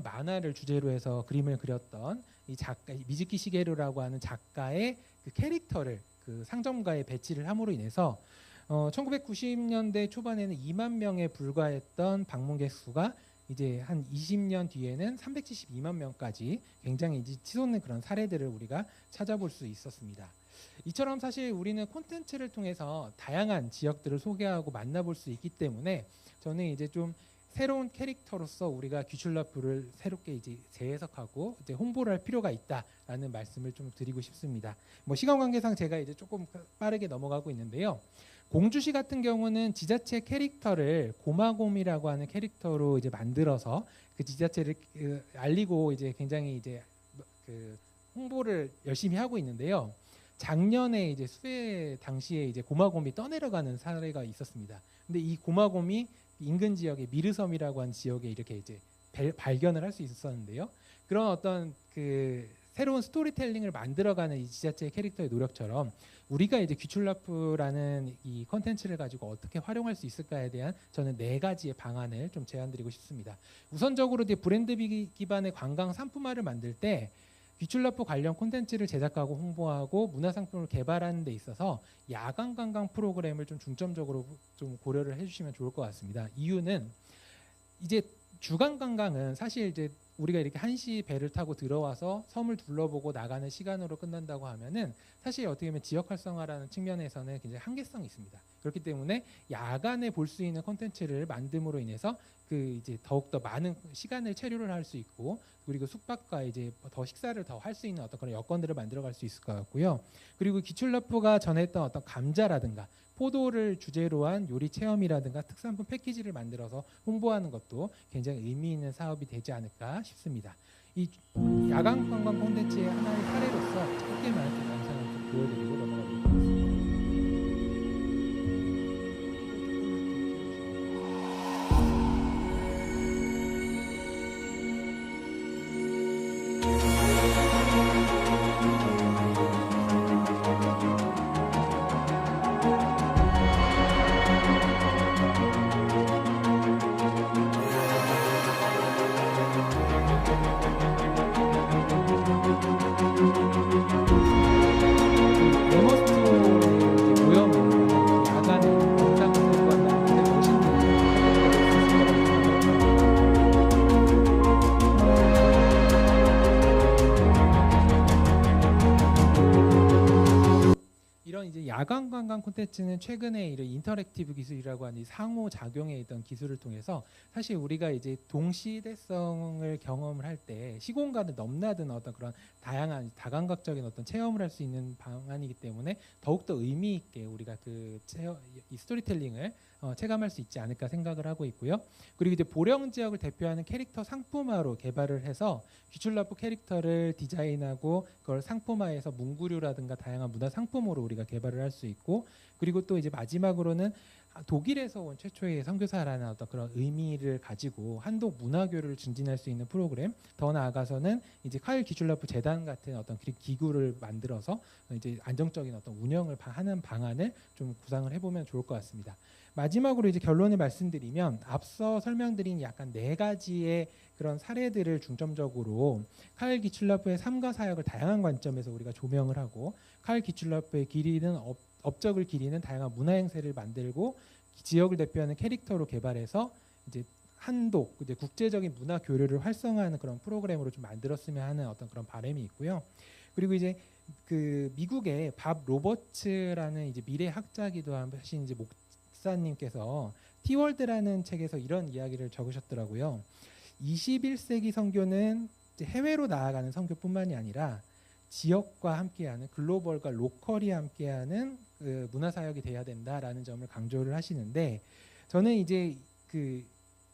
만화를 주제로 해서 그림을 그렸던 이 작가 미즈키 시게루라고 하는 작가의 그 캐릭터를 그 상점가에 배치를 함으로 인해서 1990년대 초반에는 2만 명에 불과했던 방문객 수가 이제 한 20년 뒤에는 372만 명까지 굉장히 이제 치솟는 그런 사례들을 우리가 찾아볼 수 있었습니다. 이처럼 사실 우리는 콘텐츠를 통해서 다양한 지역들을 소개하고 만나볼 수 있기 때문에 저는 이제 좀 새로운 캐릭터로서 우리가 귀출라프를 새롭게 이제 재해석하고 이제 홍보를 할 필요가 있다라는 말씀을 좀 드리고 싶습니다. 뭐 시간 관계상 제가 이제 조금 빠르게 넘어가고 있는데요. 공주시 같은 경우는 지자체 캐릭터를 고마곰이라고 하는 캐릭터로 이제 만들어서 그 지자체를 알리고 이제 굉장히 이제 그 홍보를 열심히 하고 있는데요. 작년에 이제 수해 당시에 이제 고마곰이 떠내려가는 사례가 있었습니다. 근데 이 고마곰이 인근 지역의 미르섬이라고 하는 지역에 이렇게 이제 발견을 할 수 있었는데요. 그런 어떤 그 새로운 스토리텔링을 만들어가는 이 지자체의 캐릭터의 노력처럼 우리가 이제 귀출라프라는 이 컨텐츠를 가지고 어떻게 활용할 수 있을까에 대한 저는 4가지의 방안을 좀 제안드리고 싶습니다. 우선적으로 이제 브랜드 기반의 관광 상품화를 만들 때 귀출라프 관련 콘텐츠를 제작하고 홍보하고 문화상품을 개발하는 데 있어서 야간 관광 프로그램을 좀 중점적으로 좀 고려를 해주시면 좋을 것 같습니다. 이유는 이제 주간 관광은 사실 이제 우리가 이렇게 1시 배를 타고 들어와서 섬을 둘러보고 나가는 시간으로 끝난다고 하면은 사실 어떻게 보면 지역 활성화라는 측면에서는 굉장히 한계성이 있습니다. 그렇기 때문에 야간에 볼 수 있는 콘텐츠를 만듦으로 인해서 그 이제 더욱더 많은 시간을 체류를 할 수 있고, 그리고 숙박과 이제 더 식사를 더 할 수 있는 어떤 그런 여건들을 만들어갈 수 있을 것 같고요. 그리고 귀출라프가 전했던 어떤 감자라든가 포도를 주제로 한 요리 체험이라든가 특산품 패키지를 만들어서 홍보하는 것도 굉장히 의미 있는 사업이 되지 않을까 싶습니다. 이 야간 관광 콘텐츠의 하나의 사례로서 짧게만 좀 영상을 좀 보여드리고 넘어가도록 하겠습니다. 야간 관광 콘텐츠는 최근에 이런 인터랙티브 기술이라고 하는 상호 작용에 있던 기술을 통해서 사실 우리가 이제 동시대성을 경험을 할 때 시공간을 넘나드는 어떤 그런 다양한 다감각적인 어떤 체험을 할 수 있는 방안이기 때문에 더욱더 의미 있게 우리가 이 스토리텔링을 체감할 수 있지 않을까 생각을 하고 있고요. 그리고 이제 보령 지역을 대표하는 캐릭터 상품화로 개발을 해서 귀출라프 캐릭터를 디자인하고 그걸 상품화해서 문구류라든가 다양한 문화 상품으로 우리가 개발을 할 수 있고, 그리고 또 이제 마지막으로는 독일에서 온 최초의 선교사라는 어떤 그런 의미를 가지고 한독 문화교류를 증진할 수 있는 프로그램, 더 나아가서는 이제 카일 귀출라프 재단 같은 어떤 기구를 만들어서 이제 안정적인 어떤 운영을 하는 방안을 좀 구상을 해보면 좋을 것 같습니다. 마지막으로 이제 결론을 말씀드리면 앞서 설명드린 약간 4가지의 그런 사례들을 중점적으로 카일 귀출라프의 삶과 사역을 다양한 관점에서 우리가 조명을 하고, 카일 귀출라프의 기리는 업적을 기리는 다양한 문화 행세를 만들고 지역을 대표하는 캐릭터로 개발해서 이제 한독 이제 국제적인 문화 교류를 활성화하는 그런 프로그램으로 좀 만들었으면 하는 어떤 그런 바람이 있고요. 그리고 이제 그 미국의 밥 로버츠라는 이제 미래 학자기도 하신 이제 목사님께서 티월드라는 책에서 이런 이야기를 적으셨더라고요. 21세기 선교는 이제 해외로 나아가는 선교뿐만이 아니라 지역과 함께하는 글로벌과 로컬이 함께하는 그 문화 사역이 돼야 된다라는 점을 강조를 하시는데, 저는 이제 그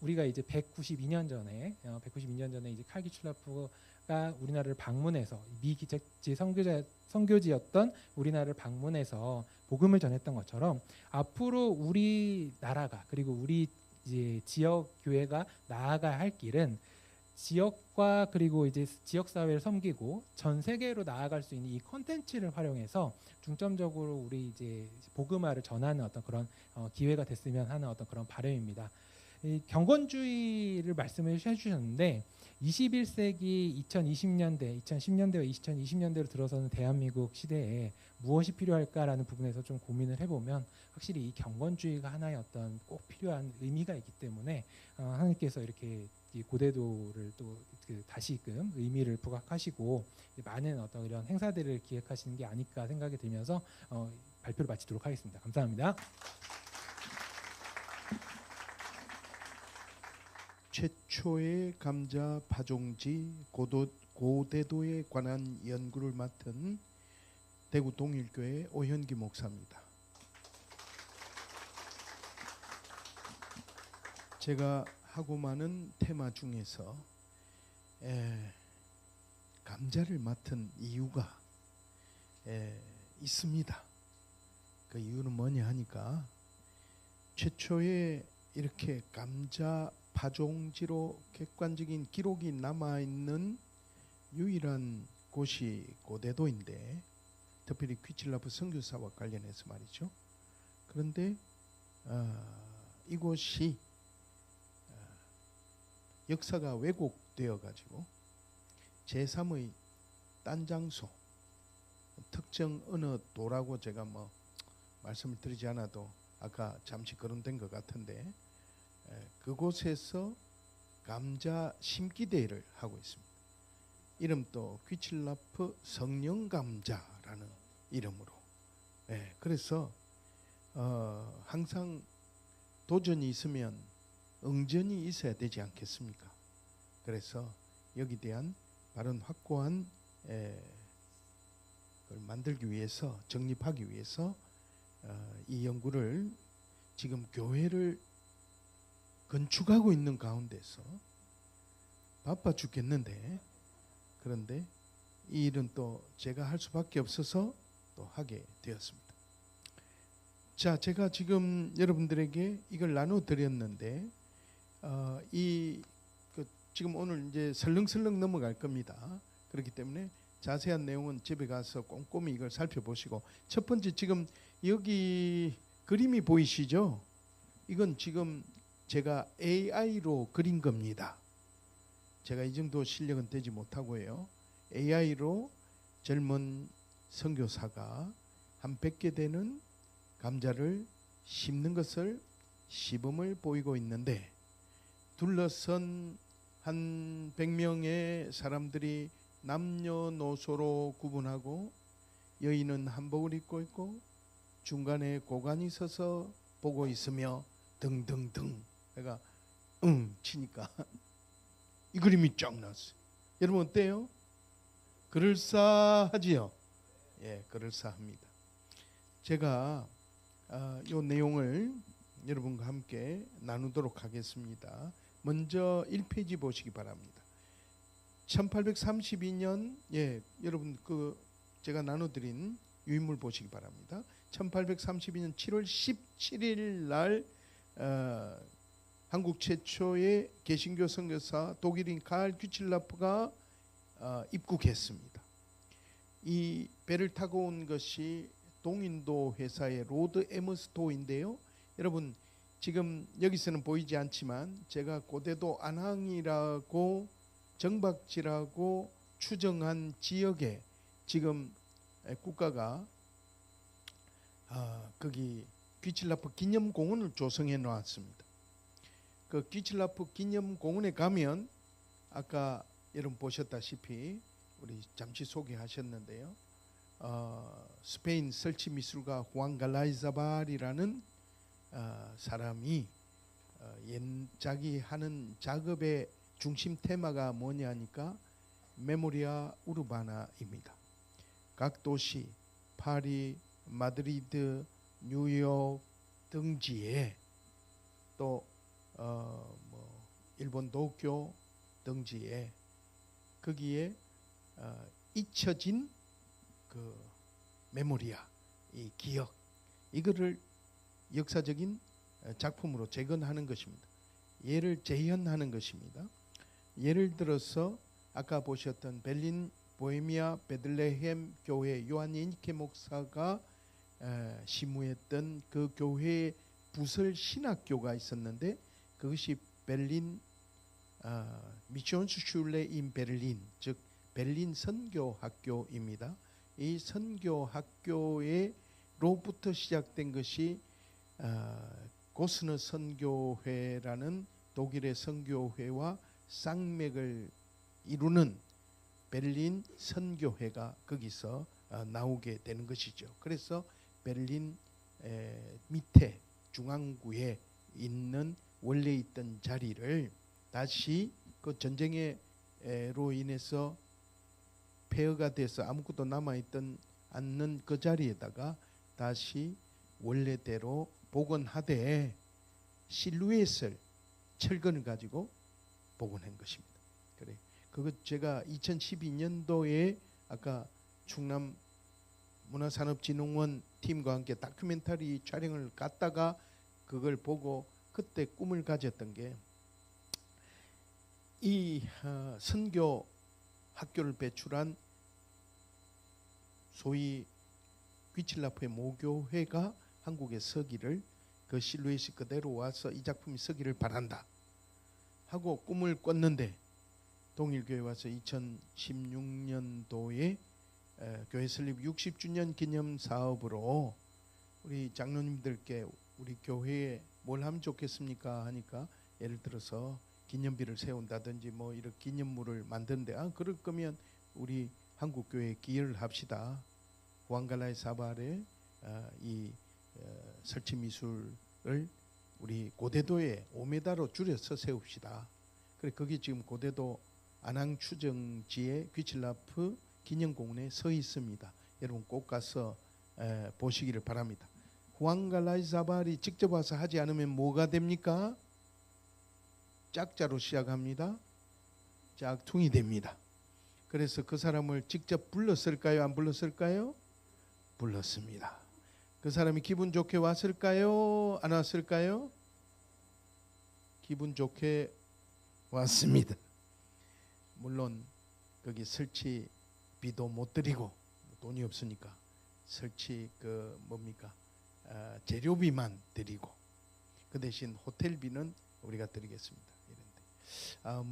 우리가 이제 192년 전에 이제 칼 귀출라프가 메시아가 우리나라를 방문해서 미기적지 선교지였던 우리나라를 방문해서 복음을 전했던 것처럼 앞으로 우리나라가 그리고 우리 이제 지역 교회가 나아가야 할 길은 지역과 그리고 이제 지역 사회를 섬기고 전 세계로 나아갈 수 있는 이 콘텐츠를 활용해서 중점적으로 우리 이제 복음화를 전하는 어떤 그런 기회가 됐으면 하는 어떤 그런 바람입니다. 이 경건주의를 말씀을 해주셨는데 21세기 2010년대와 2020년대로 들어서는 대한민국 시대에 무엇이 필요할까라는 부분에서 좀 고민을 해보면 확실히 이 경건주의가 하나의 어떤 꼭 필요한 의미가 있기 때문에 하나님께서 이렇게 이 고대도를 또 다시금 의미를 부각하시고 많은 어떤 이런 행사들을 기획하시는 게 아닐까 생각이 들면서 발표를 마치도록 하겠습니다. 감사합니다.
최초의 감자 파종지 고대도에 관한 연구를 맡은 대구 동일교회 오현기 목사입니다. 제가 하고 많은 테마 중에서 감자를 맡은 이유가 있습니다. 그 이유는 뭐냐 하니까 최초에 이렇게 감자 파종지로 객관적인 기록이 남아있는 유일한 곳이 고대도인데 특별히 퀴칠라프 선교사와 관련해서 말이죠. 그런데 이곳이 역사가 왜곡되어 가지고 제3의 딴 장소 특정 어느 도라고 제가 뭐 말씀을 드리지 않아도 아까 잠시 거론된 것 같은데 그곳에서 감자 심기 대회를 하고 있습니다. 이름도 퀴칠라프 성령 감자라는 이름으로. 그래서 항상 도전이 있으면 응전이 있어야 되지 않겠습니까? 그래서 여기 대한 바른 확고한 걸 만들기 위해서 정립하기 위해서 이 연구를 지금 교회를 건축하고 있는 가운데서 바빠 죽겠는데 그런데 이 일은 또 제가 할 수밖에 없어서 또 하게 되었습니다. 자, 제가 지금 여러분들에게 이걸 나눠 드렸는데 지금 오늘 이제 설렁설렁 넘어갈 겁니다. 그렇기 때문에 자세한 내용은 집에 가서 꼼꼼히 이걸 살펴보시고 첫 번째 지금 여기 그림이 보이시죠? 이건 지금 제가 AI로 그린 겁니다. 제가 이 정도 실력은 되지 못하고요. AI로 젊은 선교사가 한 100개 되는 감자를 심는 것을 시범을 보이고 있는데 둘러선 한 100명의 사람들이 남녀노소로 구분하고 여인은 한복을 입고 있고 중간에 고관이 서서 보고 있으며 등등등 내가 치니까 이 그림이 쫙 나왔어요. 여러분 어때요? 그럴싸하지요? 예, 그럴싸합니다. 제가 이 내용을 여러분과 함께 나누도록 하겠습니다. 먼저 1페이지 보시기 바랍니다. 1832년 여러분 제가 나눠드린 유인물 보시기 바랍니다. 1832년 7월 17일 날 한국 최초의 개신교 선교사 독일인 칼 퀴칠라프가 입국했습니다. 이 배를 타고 온 것이 동인도 회사의 로드 에머스토인데요. 여러분 지금 여기서는 보이지 않지만 제가 고대도 안항이라고 정박지라고 추정한 지역에 지금 국가가 거기 퀴칠라프 기념공원을 조성해 놓았습니다. 그 퀴칠라프 기념공원에 가면 아까 여러분 보셨다시피 우리 잠시 소개하셨는데요. 스페인 설치 미술가 후안 갈라이자발이라는 사람이 자기 하는 작업의 중심 테마가 뭐냐 하니까 메모리아 우르바나입니다. 각 도시 파리, 마드리드, 뉴욕 등지에 또 일본 도쿄 등지에 거기에 잊혀진 그 메모리아, 이 기억, 이거를 역사적인 작품으로 재건하는 것입니다. 얘를 재현하는 것입니다. 예를 들어서 아까 보셨던 베를린 보헤미아 베들레헴 교회 요한 예니케 목사가 시무했던 그 교회의 부설 신학교가 있었는데 그것이 베를린 미션슈슐레 인 베를린, 즉 베를린 선교학교입니다. 이 선교학교로부터 시작된 것이 고스너 선교회라는 독일의 선교회와 쌍맥을 이루는 베를린 선교회가 거기서 나오게 되는 것이죠. 그래서 베를린 밑에 중앙구에 있는 원래 있던 자리를 다시 그 전쟁으로 인해서 폐허가 돼서 아무것도 남아있던 않는 그 자리에다가 다시 원래대로 복원하되 실루엣을 철근을 가지고 복원한 것입니다. 그래, 그거 제가 2012년도에 아까 충남 문화산업진흥원 팀과 함께 다큐멘터리 촬영을 갔다가 그걸 보고 그때 꿈을 가졌던 게 이 선교 학교를 배출한 소위 귀칠라프의 모교회가 한국에 서기를 그 실루엣이 그대로 와서 이 작품이 서기를 바란다 하고 꿈을 꿨는데 동일교회 와서 2016년도에 교회 설립 60주년 기념 사업으로 우리 장로님들께 우리 교회에 뭘 하면 좋겠습니까 하니까 예를 들어서 기념비를 세운다든지 뭐 이런 기념물을 만드는데 그럴 거면 우리 한국교회에 기여를 합시다. 후안갈라의 사발의 이 설치 미술을 우리 고대도에 5m로 줄여서 세웁시다. 그래 거기 지금 고대도 안항 추정지에 귀칠라프 기념공원에 서 있습니다. 여러분 꼭 가서 보시기를 바랍니다. 후안갈라의 사발이 직접 와서 하지 않으면 뭐가 됩니까? 짝자로 시작합니다. 짝퉁이 됩니다. 그래서 그 사람을 직접 불렀을까요? 안 불렀을까요? 불렀습니다. 그 사람이 기분 좋게 왔을까요? 안 왔을까요? 기분 좋게 왔습니다. 물론 거기 설치비도 못 드리고 돈이 없으니까 설치 그 뭡니까 재료비만 드리고 그 대신 호텔비는 우리가 드리겠습니다.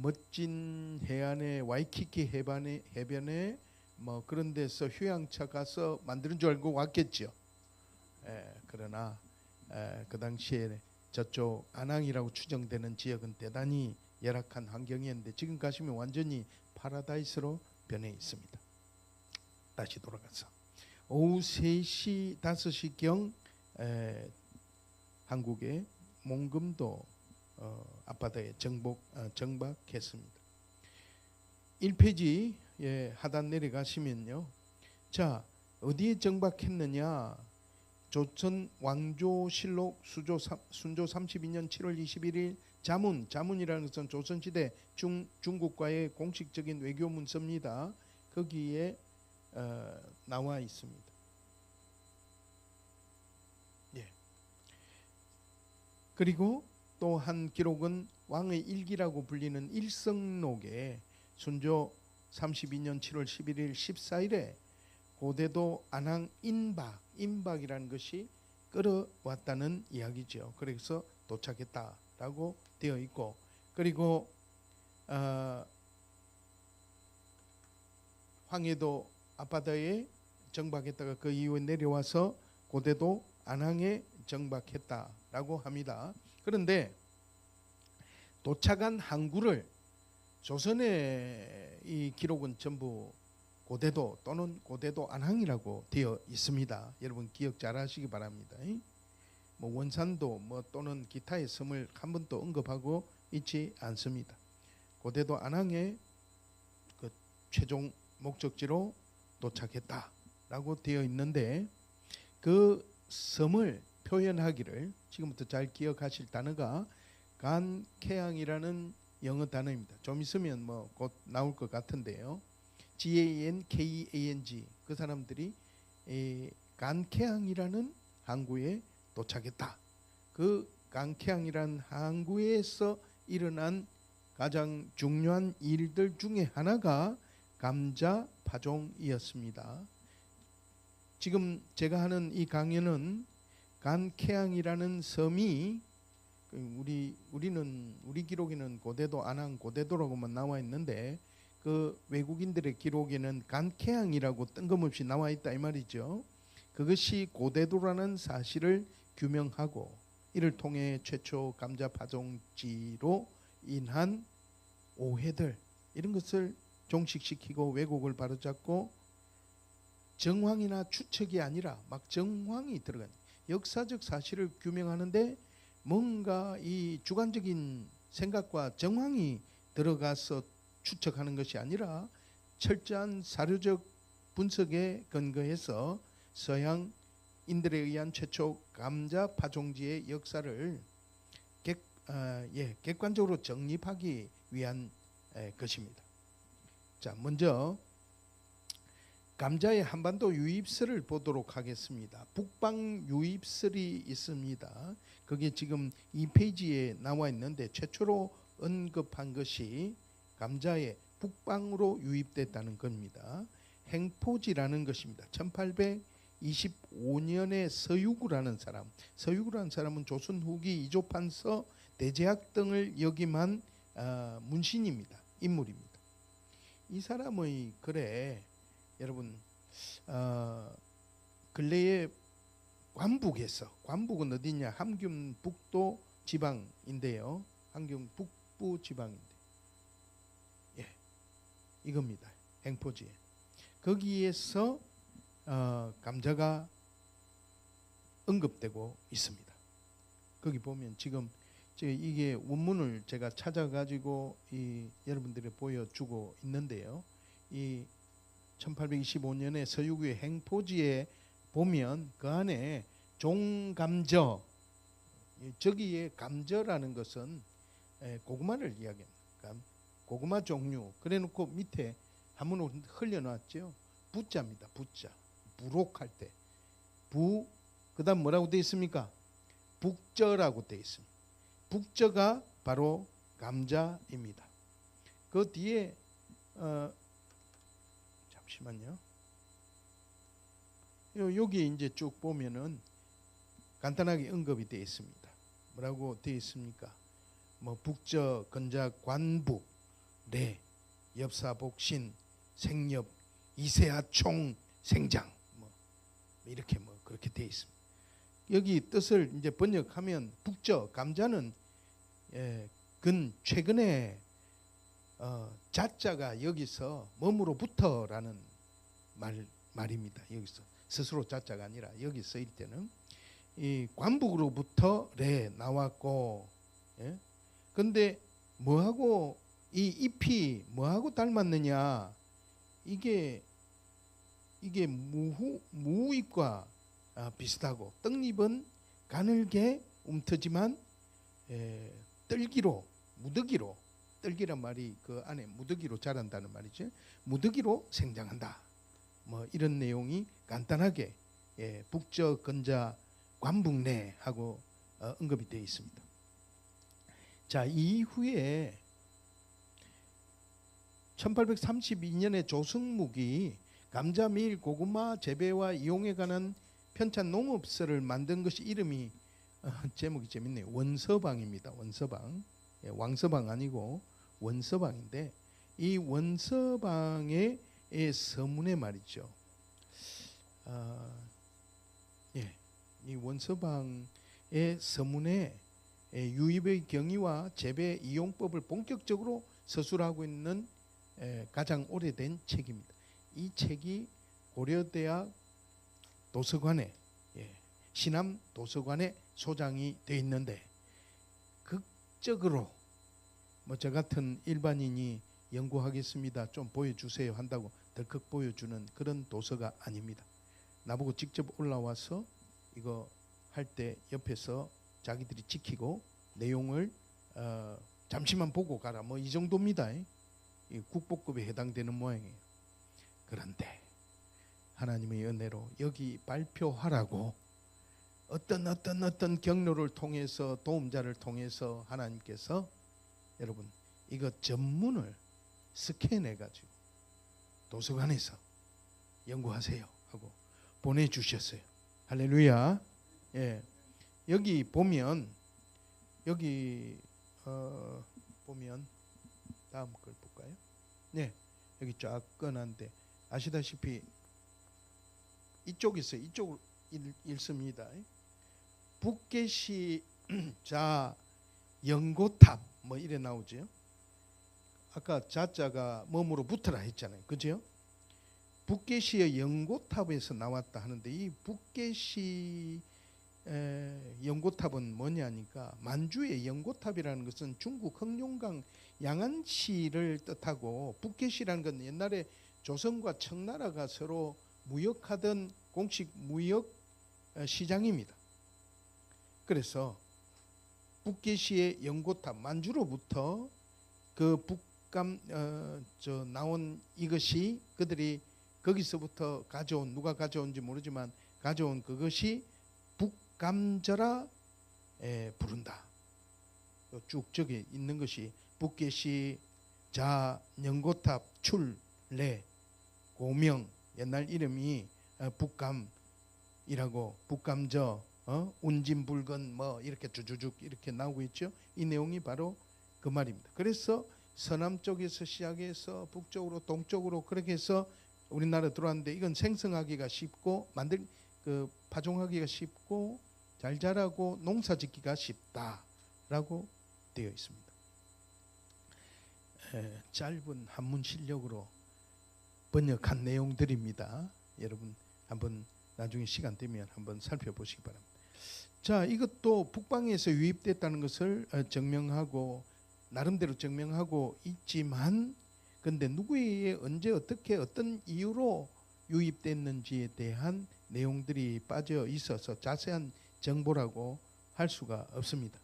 멋진 해안의 와이키키 해변에 뭐 그런 데서 휴양차 가서 만드는 줄 알고 왔겠죠. 그러나 그 당시에 저쪽 안항이라고 추정되는 지역은 대단히 열악한 환경이었는데 지금 가시면 완전히 파라다이스로 변해 있습니다. 다시 돌아가서 오후 3시 5시경 한국의 몽금도 앞바다에 정박했습니다. 1페이지 하단 내려가시면요. 자, 어디에 정박했느냐? 조선 왕조실록 순조 32년 7월 21일 자문이라는 것은 조선시대 중국과의 공식적인 외교 문서입니다. 거기에 나와 있습니다. 예. 그리고 또 한 기록은 왕의 일기라고 불리는 일성록에 순조 32년 7월 11일 14일에 고대도 안항 인박이라는 것이 끌어왔다는 이야기죠. 그래서 도착했다라고 되어 있고 그리고 황해도 앞바다에 정박했다가 그 이후에 내려와서 고대도 안항에 정박했다라고 합니다. 그런데 도착한 항구를 조선의 이 기록은 전부 고대도 또는 고대도 안항이라고 되어 있습니다. 여러분 기억 잘 하시기 바랍니다. 뭐 원산도 뭐 또는 기타의 섬을 한 번도 언급하고 있지 않습니다. 고대도 안항에 그 최종 목적지로 도착했다라고 되어 있는데 그 섬을 표현하기를 지금부터 잘 기억하실 단어가 간케항이라는 영어 단어입니다. 좀 있으면 뭐 곧 나올 것 같은데요. GANKEANG 그 사람들이 간케항이라는 항구에 도착했다. 그 간케항이라는 항구에서 일어난 가장 중요한 일들 중에 하나가 감자 파종이었습니다. 지금 제가 하는 이 강연은 간케항이라는 섬이 우리 기록에는 고대도 아낭 고대도라고만 나와 있는데 그 외국인들의 기록에는 간케항이라고 뜬금없이 나와 있다 이 말이죠. 그것이 고대도라는 사실을 규명하고 이를 통해 최초 감자 파종지로 인한 오해들 이런 것을 종식시키고 왜곡을 바로잡고 정황이나 추측이 아니라 막 정황이 들어간 역사적 사실을 규명하는데 뭔가 이 주관적인 생각과 정황이 들어가서 추측하는 것이 아니라 철저한 사료적 분석에 근거해서 서양인들에 의한 최초 감자 파종지의 역사를 객관적으로 정립하기 위한 것입니다. 자, 먼저 감자의 한반도 유입설을 보도록 하겠습니다. 북방 유입설이 있습니다. 그게 지금 2페이지에 나와 있는데 최초로 언급한 것이 감자의 북방으로 유입됐다는 겁니다. 행포지라는 것입니다. 1825년에 서유구라는 사람은 조선 후기 이조판서 대제학 등을 역임한 문신입니다. 인물입니다. 이 사람의 글에 여러분 근래에 관북은 어디냐? 함경 북도 지방인데요. 함경 북부 지방인데, 이겁니다. 행포지에 거기에서 감자가 언급되고 있습니다. 거기 보면 지금 이게 원문을 제가 찾아가지고 여러분들이 보여주고 있는데요. 이 1825년에 서유구의 행포지에 보면 그 안에 종감저, 저기에 감저라는 것은 고구마를 이야기합니다. 고구마 종류. 그래놓고 밑에 한문으로 흘려놨죠. 부자입니다. 부자. 부록할 때 부, 그다음 뭐라고 되어 있습니까? 북저라고 되어 있습니다. 북저가 바로 감자입니다. 그 뒤에 잠시만요. 여기 이제 쭉 보면은 간단하게 언급이 되어 있습니다. 뭐라고 되어 있습니까? 뭐 북저, 건자, 관북, 내, 엽사복신, 생엽, 이세하총, 생장, 뭐 이렇게 뭐 그렇게 되어 있습니다. 여기 뜻을 이제 번역하면 북저, 감자는 최근에 자자가 여기서 몸으로부터라는 말입니다. 여기서 스스로 자자가 아니라 여기 쓰일 때는 이 관북으로부터 나왔고, 근데 뭐하고 이 잎이 뭐하고 닮았느냐? 이게 무잎과 비슷하고 떡잎은 가늘게 움트지만 무더기로 떨기란 말이 그 안에 무더기로 자란다는 말이죠. 무더기로 생장한다. 뭐 이런 내용이 간단하게 북저, 건자, 관북내 하고 언급이 되어 있습니다. 자, 이후에 1832년에 조승묵이 감자, 밀, 고구마 재배와 이용에 관한 편찬 농업서를 만든 것이 이름이 제목이 재밌네요. 원서방입니다. 원서방. 왕서방 아니고 원서방인데 이 원서방의 서문에 말이죠. 이 원서방의 서문에 유입의 경위와 재배 이용법을 본격적으로 서술하고 있는 가장 오래된 책입니다. 이 책이 고려대학 도서관에 신암 도서관에 소장이 되어 있는데 극적으로 뭐 저 같은 일반인이 연구하겠습니다, 좀 보여주세요 한다고 덜컥 보여주는 그런 도서가 아닙니다. 나보고 직접 올라와서 이거 할 때 옆에서 자기들이 지키고 내용을 잠시만 보고 가라. 뭐 이 정도입니다. 이 국보급에 해당되는 모양이에요. 그런데 하나님의 은혜로 여기 발표하라고 어떤 경로를 통해서 도움자를 통해서 하나님께서 여러분 이거 전문을 스캔해 가지고 도서관에서 연구하세요 하고 보내주셨어요. 할렐루야. 예. 여기 보면 보면 다음 걸 볼까요? 네, 여기 쫙 꺼놨는데 아시다시피 이쪽에서 이쪽으로 읽습니다. 북계시 자 연고탑 뭐 이래 나오죠. 아까 자자가 뭐뭐로 붙으라 했잖아요. 그죠? 북계시의 연고탑에서 나왔다 하는데 이 북계시 연고탑은 뭐냐니까 만주의 연고탑이라는 것은 중국 흑룡강 양안시를 뜻하고 북계시라는 건 옛날에 조선과 청나라가 서로 무역하던 공식 무역 시장입니다. 그래서 북계시의 연고탑 만주로부터 그 북감 나온 이것이 그들이 거기서부터 가져온 누가 가져온지 모르지만 가져온 그것이 북감저라 부른다. 쭉 저기 있는 것이 북계시 자 연고탑 출래 고명 옛날 이름이 북감이라고 북감저 운진불건 뭐 이렇게 주주죽 이렇게 나오고 있죠. 이 내용이 바로 그 말입니다. 그래서 서남 쪽에서 시작해서 북쪽으로 동쪽으로 그렇게 해서 우리나라 들어왔는데 이건 생성하기가 쉽고 파종하기가 쉽고 잘 자라고 농사짓기가 쉽다라고 되어 있습니다. 짧은 한문 실력으로 번역한 내용들입니다. 여러분 한번 나중에 시간 되면 한번 살펴보시기 바랍니다. 자, 이것도 북방에서 유입됐다는 것을 증명하고 나름대로 증명하고 있지만 근데 누구에 언제 어떻게 어떤 이유로 유입됐는지에 대한 내용들이 빠져 있어서 자세한 정보라고 할 수가 없습니다.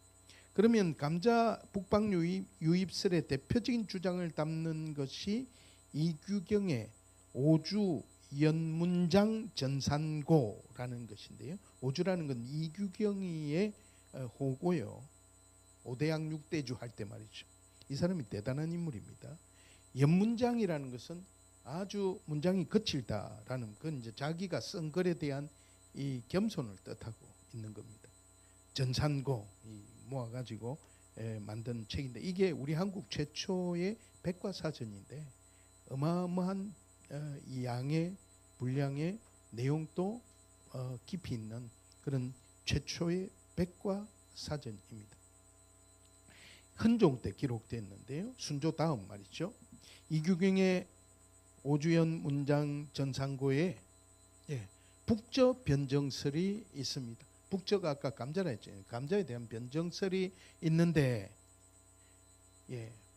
그러면 감자 북방 유입설의 대표적인 주장을 담는 것이 이규경의 오주 연문장 전산고라는 것인데요. 오주라는 건 이규경의 호고요. 오대양 육대주 할 때 말이죠. 이 사람이 대단한 인물입니다. 연문장이라는 것은 아주 문장이 거칠다라는 건 이제 자기가 쓴 글에 대한 이 겸손을 뜻하고 있는 겁니다. 전산고 모아가지고 만든 책인데 이게 우리 한국 최초의 백과사전인데 어마어마한 이 양의 분량의 내용도 깊이 있는 그런 최초의 백과사전입니다. 헌종 때 기록됐는데요. 순조 다음 말이죠. 이규경의 오주연 문장 전상고에 북저 변정설이 있습니다. 북저가 아까 감자라 했죠. 감자에 대한 변정설이 있는데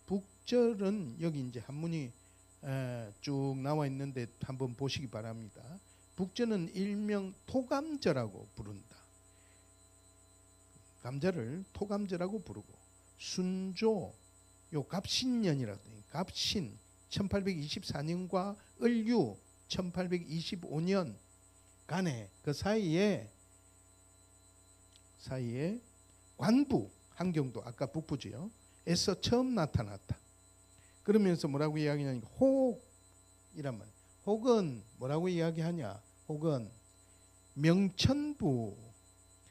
북절은 여기 이제 한문이 쭉 나와 있는데 한번 보시기 바랍니다. 북절은 일명 토감저라고 부른다. 감자를 토감저라고 부르고 순조 요 갑신년이라고 갑신 1824년과 을유 1825년 간에 그 사이에 관부 한경도 아까 북부지요. 에서 처음 나타났다. 그러면서 뭐라고 이야기하냐니까 혹이란 말. 혹은 뭐라고 이야기하냐? 혹은 명천부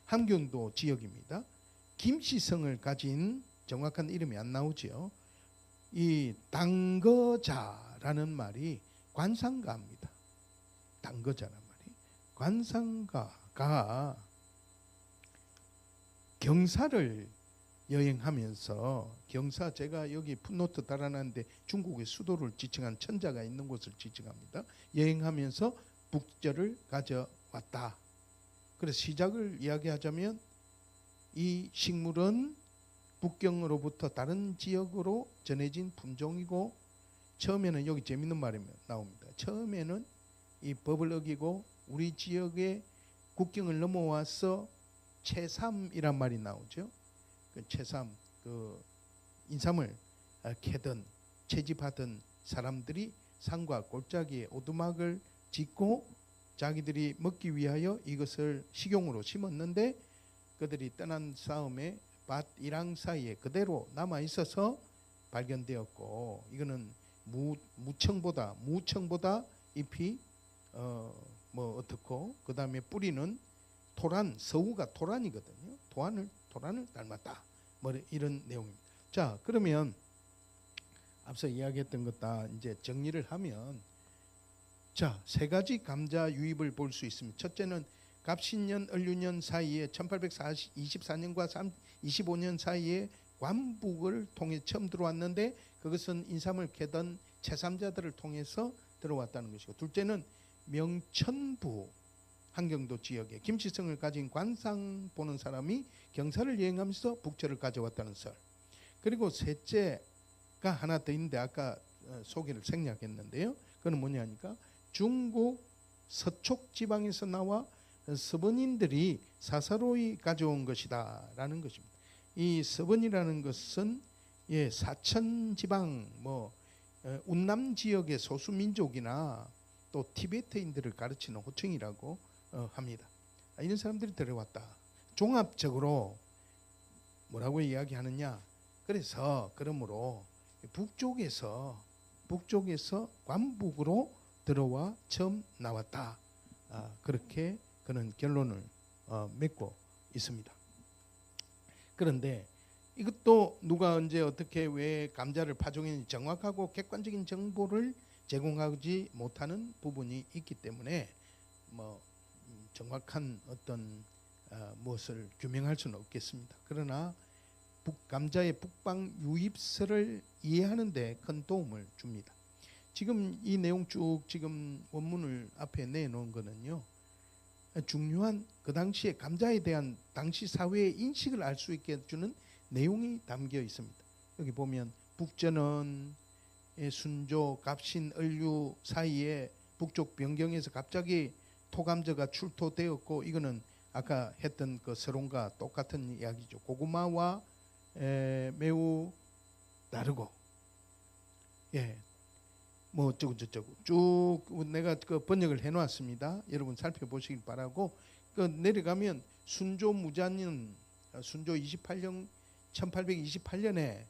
함경도 지역입니다. 김씨성을 가진 정확한 이름이 안 나오지요. 이 당거자라는 말이 관상가입니다. 당거자라는 말이 관상가가 경사를 여행하면서 경사 제가 여기 풋노트 달아놨는데 중국의 수도를 지칭한 천자가 있는 곳을 지칭합니다. 여행하면서 북절을 가져왔다. 그래서 시작을 이야기하자면 이 식물은 북경으로부터 다른 지역으로 전해진 품종이고 처음에는 여기 재밌는 말이 나옵니다. 처음에는 이 법을 어기고 우리 지역의 국경을 넘어와서 채삼이란 말이 나오죠. 그 채삼 인삼을 캐던 채집하던 사람들이 산과 골짜기에 오두막을 짓고 자기들이 먹기 위하여 이것을 식용으로 심었는데 그들이 떠난 싸움에 밭이랑 사이에 그대로 남아 있어서 발견되었고 이거는 무청보다 잎이 뭐 어떻고 그 다음에 뿌리는 토란 서우가 토란이거든요. 토란을 닮았다. 뭐 이런 내용입니다. 자 그러면 앞서 이야기했던 것 다 이제 정리를 하면 자 세 가지 감자 유입을 볼 수 있습니다. 첫째는 갑신년 을류년 사이에 1824년과 25년 사이에 관북을 통해 처음 들어왔는데 그것은 인삼을 캐던 제3자들을 통해서 들어왔다는 것이고 둘째는 명천부 한경도 지역에 김치성을 가진 관상 보는 사람이 경사를 여행하면서 북철을 가져왔다는 설. 그리고 셋째가 하나 더 있는데 아까 소개를 생략했는데요. 그건 뭐냐니까 중국 서촉 지방에서 나와 서번인들이 사사로이 가져온 것이다라는 것입니다. 이 서번이라는 것은 사천 지방 운남 지역의 소수 민족이나 또 티베트인들을 가르치는 호칭이라고 합니다. 이런 사람들이 들어왔다. 종합적으로 뭐라고 이야기하느냐? 그러므로 북쪽에서 관북으로 들어와 처음 나왔다. 그렇게 그는 결론을 맺고 있습니다. 그런데 이것도 누가 언제 어떻게 왜 감자를 파종했는지 정확하고 객관적인 정보를 제공하지 못하는 부분이 있기 때문에 정확한 어떤 무엇을 규명할 수는 없겠습니다. 그러나 감자의 북방 유입설을 이해하는 데 큰 도움을 줍니다. 지금 이 내용 쭉 지금 원문을 앞에 내놓은 거는요. 중요한 그 당시에 감자에 대한 당시 사회의 인식을 알 수 있게 해주는 내용이 담겨 있습니다. 여기 보면 북전은 순조, 갑신, 을류 사이에 북쪽 변경에서 갑자기 토감자가 출토되었고 이거는 아까 했던 그 서론과 똑같은 이야기죠. 고구마와 매우 다르고 뭐 어쩌고 저쩌고 쭉 내가 그 번역을 해놓았습니다. 여러분 살펴보시길 바라고 그 내려가면 순조 무자년 순조 28년 1828년에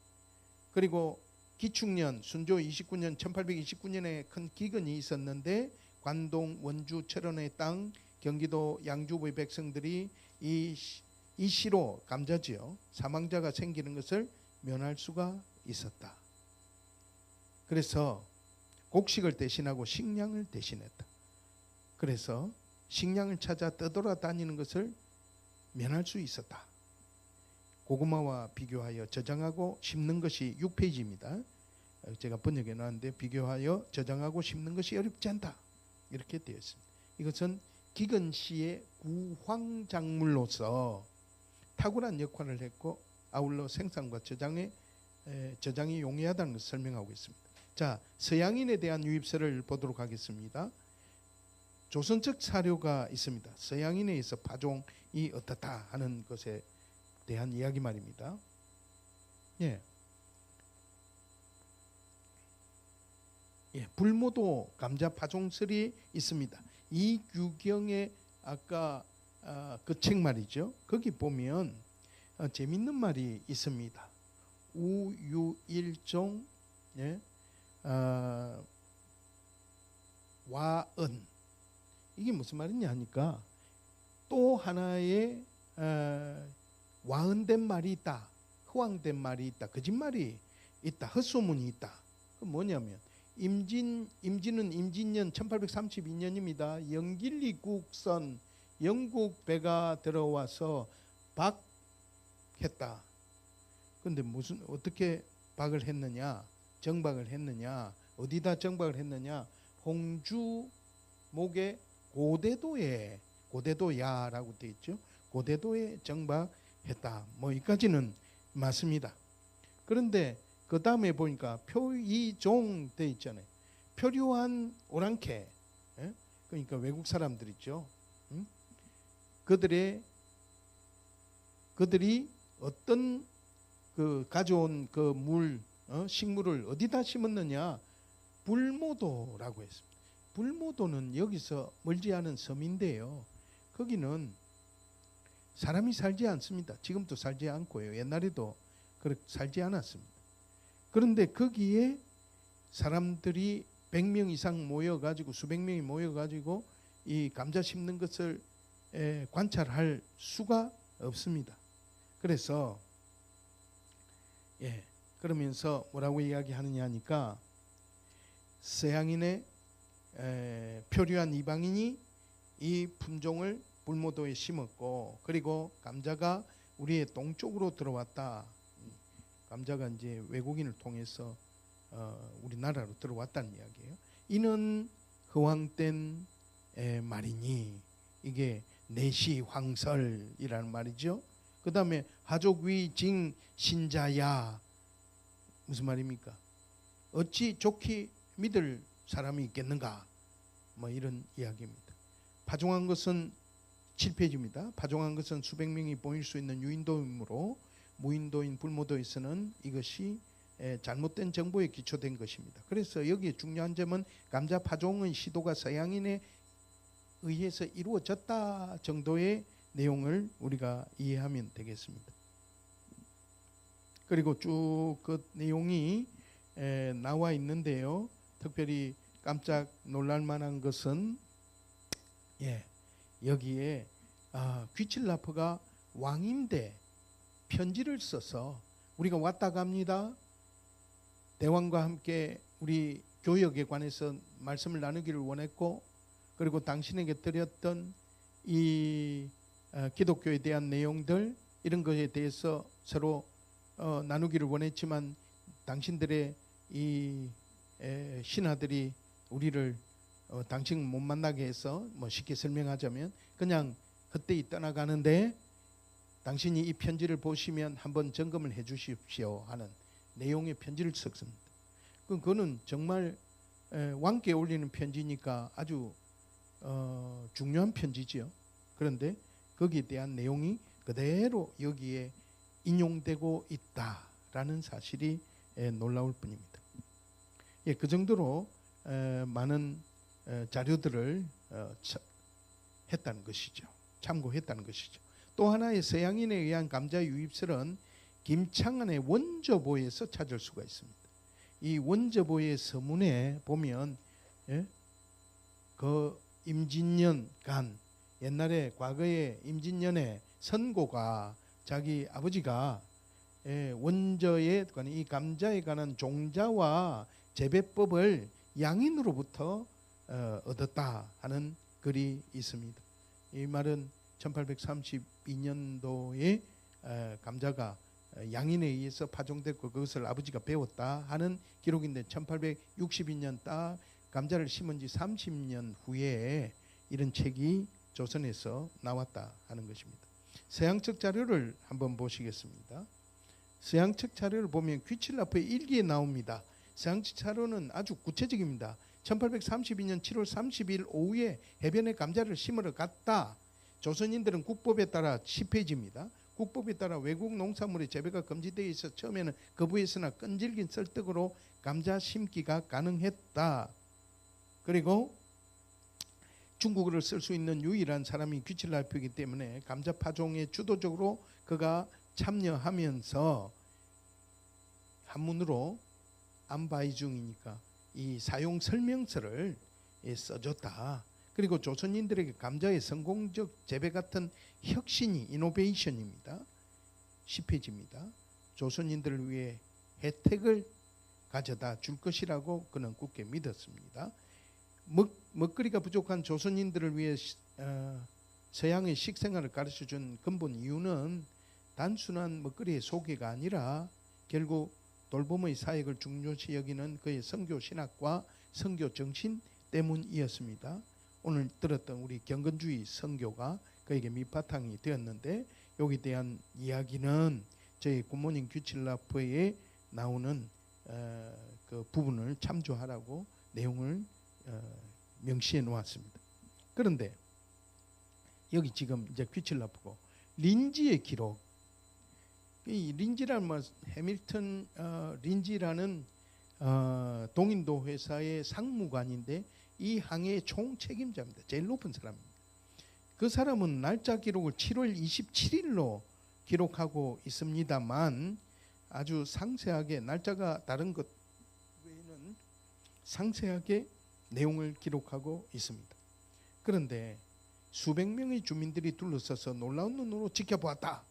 그리고 기축년 순조 29년 1829년에 큰 기근이 있었는데 관동 원주 철원의 땅 경기도 양주부의 백성들이 이 시로 감자지요 사망자가 생기는 것을 면할 수가 있었다. 그래서 곡식을 대신하고 식량을 대신했다. 그래서 식량을 찾아 떠돌아다니는 것을 면할 수 있었다. 고구마와 비교하여 저장하고 심는 것이 6페이지입니다. 제가 번역해 놨는데 비교하여 저장하고 심는 것이 어렵지 않다. 이렇게 되어 있습니다. 이것은 기근시의 구황작물로서 탁월한 역할을 했고 아울러 생산과 저장이 용이하다는 것을 설명하고 있습니다. 자, 서양인에 대한 유입설을 보도록 하겠습니다. 조선적 사료가 있습니다. 서양인에 의해서 파종이 어떻다 하는 것에 대한 이야기 말입니다. 불모도 감자 파종설이 있습니다. 이규경의 아까 그 책 말이죠. 거기 보면 재밌는 말이 있습니다. 우유일종 와은 이게 무슨 말이냐 하니까 또 하나의 와은된 말이 있다. 허황된 말이 있다. 거짓말이 있다. 헛소문이 있다. 그 뭐냐면 임진은 임진년 1832년입니다. 영길리 국선 영국 배가 들어와서 박했다. 근데 무슨 어떻게 박을 했느냐? 정박을 했느냐? 어디다 정박을 했느냐? 홍주 목의 고대도야라고 되어 있죠. 고대도에 정박했다. 뭐 이까지는 맞습니다. 그런데 그 다음에 보니까 표이종 되어 있잖아요. 표류한 오랑캐, 그러니까 외국 사람들 있죠. 그들이 어떤 그 가져온 그 식물을 어디다 심었느냐? 불모도라고 했습니다. 불모도는 여기서 멀지 않은 섬인데요. 거기는 사람이 살지 않습니다. 지금도 살지 않고요. 옛날에도 그렇게 살지 않았습니다. 그런데 거기에 사람들이 100명 이상 모여가지고 수백 명이 모여가지고 이 감자 심는 것을 관찰할 수가 없습니다. 그래서 그러면서 뭐라고 이야기하느냐 하니까 서양인의 표류한 이방인이 이 품종을 불모도에 심었고 그리고 감자가 우리의 동쪽으로 들어왔다. 감자가 이제 외국인을 통해서 우리나라로 들어왔다는 이야기예요. 이는 허황된 말이니 이게 내시황설이라는 말이죠. 그 다음에 하족위징 신자야 무슨 말입니까? 어찌 좋게 믿을 사람이 있겠는가? 뭐 이런 이야기입니다. 파종한 것은 7페이지입니다. 파종한 것은 수백 명이 모일 수 있는 유인도이므로 무인도인 불모도에서는 이것이 잘못된 정보에 기초된 것입니다. 그래서 여기에 중요한 점은 감자 파종의 시도가 서양인에 의해서 이루어졌다 정도의 내용을 우리가 이해하면 되겠습니다. 그리고 쭉 그 내용이 나와 있는데요. 특별히 깜짝 놀랄 만한 것은 여기에 귀칠라프가 왕인데 편지를 써서 우리가 왔다 갑니다. 대왕과 함께 우리 교역에 관해서 말씀을 나누기를 원했고 그리고 당신에게 드렸던 이 기독교에 대한 내용들 이런 것에 대해서 서로 나누기를 원했지만 당신들의 이 신하들이 우리를 당신 못 만나게 해서 뭐 쉽게 설명하자면 그냥 헛되이 떠나가는데 당신이 이 편지를 보시면 한번 점검을 해 주십시오 하는 내용의 편지를 썼습니다. 그거는 정말 왕께 올리는 편지니까 아주 중요한 편지지요. 그런데 거기에 대한 내용이 그대로 여기에 인용되고 있다라는 사실이 놀라울 뿐입니다. 그 정도로 많은 자료들을 했다는 것이죠. 참고했다는 것이죠. 또 하나의 서양인에 의한 감자 유입설은 김창완의 원저보에서 찾을 수가 있습니다. 이 원저보의 서문에 보면 그 임진년 간 옛날에 과거에 임진년의 선고가 자기 아버지가 원저에 관한 이 감자에 관한 종자와 재배법을 양인으로부터 얻었다 하는 글이 있습니다. 이 말은 1832년도에 감자가 양인에 의해서 파종됐고 그것을 아버지가 배웠다 하는 기록인데 1862년 딱 감자를 심은 지 30년 후에 이런 책이 조선에서 나왔다 하는 것입니다. 서양 측 자료를 한번 보시겠습니다. 서양 측 자료를 보면 귀칠라프의 일기에 나옵니다. 서양 측 자료는 아주 구체적입니다. 1832년 7월 30일 오후에 해변에 감자를 심으러 갔다. 조선인들은 국법에 따라 10페이지입니다. 국법에 따라 외국 농산물의 재배가 금지되어 있어 처음에는 거부했으나 끈질긴 설득으로 감자 심기가 가능했다. 그리고 중국어를 쓸 수 있는 유일한 사람이 귀칠라프이기 때문에 감자 파종에 주도적으로 그가 참여하면서 한문으로 안바이중이니까 이 사용 설명서를 써줬다. 그리고 조선인들에게 감자의 성공적 재배 같은 혁신이 이노베이션입니다. 10페이지입니다. 조선인들을 위해 혜택을 가져다 줄 것이라고 그는 굳게 믿었습니다. 먹거리가 부족한 조선인들을 위해 서양의 식생활을 가르쳐준 근본 이유는 단순한 먹거리의 소개가 아니라 결국 돌봄의 사역을 중요시 여기는 그의 선교 신학과 선교 정신 때문이었습니다. 오늘 들었던 우리 경건주의 선교가 그에게 밑바탕이 되었는데 여기에 대한 이야기는 저희 굿모닝 귀칠라프에 나오는 그 부분을 참조하라고 내용을 명시해 놓았습니다. 그런데 여기 지금 이제 귀칠라프고 린지의 기록 이 린지라는 뭐 해밀턴 린지라는 동인도 회사의 상무관인데 이 항해의 총 책임자입니다. 제일 높은 사람입니다. 그 사람은 날짜 기록을 7월 27일로 기록하고 있습니다만 아주 상세하게 날짜가 다른 것 외에는 상세하게 내용을 기록하고 있습니다. 그런데 수백 명의 주민들이 둘러서서 놀라운 눈으로 지켜보았다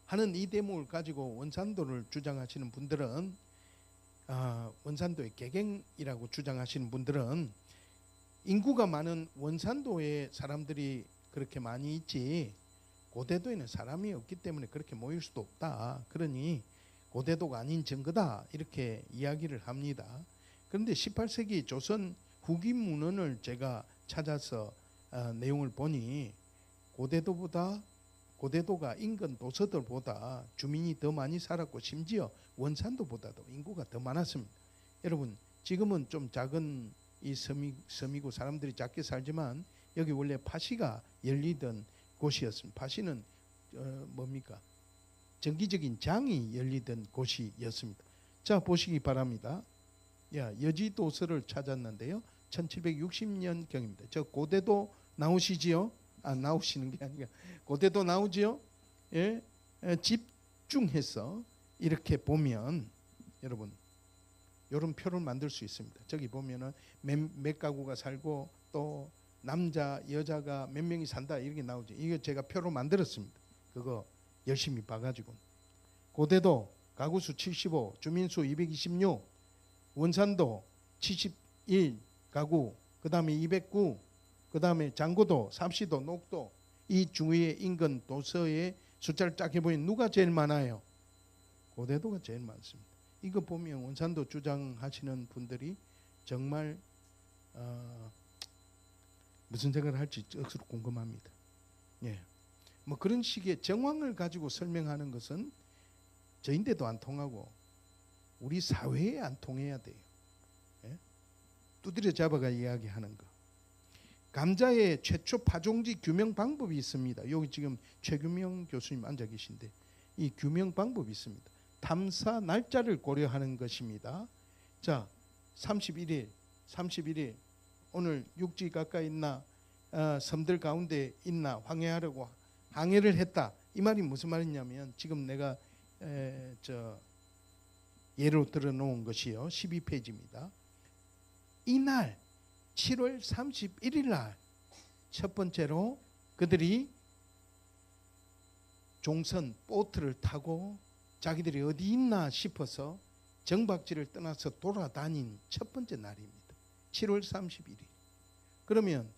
하는 이 대목을 가지고 원산도를 주장하시는 분들은 원산도의 개갱이라고 주장하시는 분들은 인구가 많은 원산도에 사람들이 그렇게 많이 있지 고대도에는 사람이 없기 때문에 그렇게 모일 수도 없다. 그러니 고대도가 아닌 증거다 이렇게 이야기를 합니다. 그런데 18세기 조선 후기 문헌을 제가 찾아서 내용을 보니 고대도가 인근 도서들보다 주민이 더 많이 살았고 심지어 원산도보다도 인구가 더 많았습니다. 여러분 지금은 좀 작은 이 섬이고 사람들이 작게 살지만 여기 원래 파시가 열리던 곳이었습니다. 파시는 뭡니까? 정기적인 장이 열리던 곳이었습니다. 자 보시기 바랍니다. 여지도서를 찾았는데요. 1760년경입니다. 저 고대도 나오시지요? 나오시는 게 아니라 고대도 나오지요? 예, 집중해서 이렇게 보면 여러분 이런 표를 만들 수 있습니다. 저기 보면은 몇 가구가 살고 또 남자 여자가 몇 명이 산다 이렇게 나오죠. 이거 제가 표로 만들었습니다. 그거 열심히 봐가지고 고대도 가구수 75, 주민수 226, 원산도 71 가구, 그 다음에 209, 그 다음에 장고도, 삽시도, 녹도 이 주위의 인근 도서의 숫자를 쫙 해보면 누가 제일 많아요? 고대도가 제일 많습니다. 이거 보면 원산도 주장하시는 분들이 정말 무슨 생각을 할지 억수로 궁금합니다. 예, 뭐 그런 식의 정황을 가지고 설명하는 것은 저인데도 안 통하고 우리 사회에 안 통해야 돼요. 예? 두드려 잡아가 이야기하는 거. 감자의 최초 파종지 규명 방법이 있습니다. 여기 지금 최규명 교수님 앉아 계신데 이 규명 방법이 있습니다. 탐사 날짜를 고려하는 것입니다. 자, 31일 오늘 육지 가까이 있나 섬들 가운데 있나 항해하려고 항해를 했다. 이 말이 무슨 말이냐면 지금 내가 예로 들어놓은 것이요. 12페이지입니다. 이날 7월 31일 날 첫 번째로 그들이 종선 보트를 타고 자기들이 어디 있나 싶어서 정박지를 떠나서 돌아다닌 첫 번째 날입니다. 7월 31일. 그러면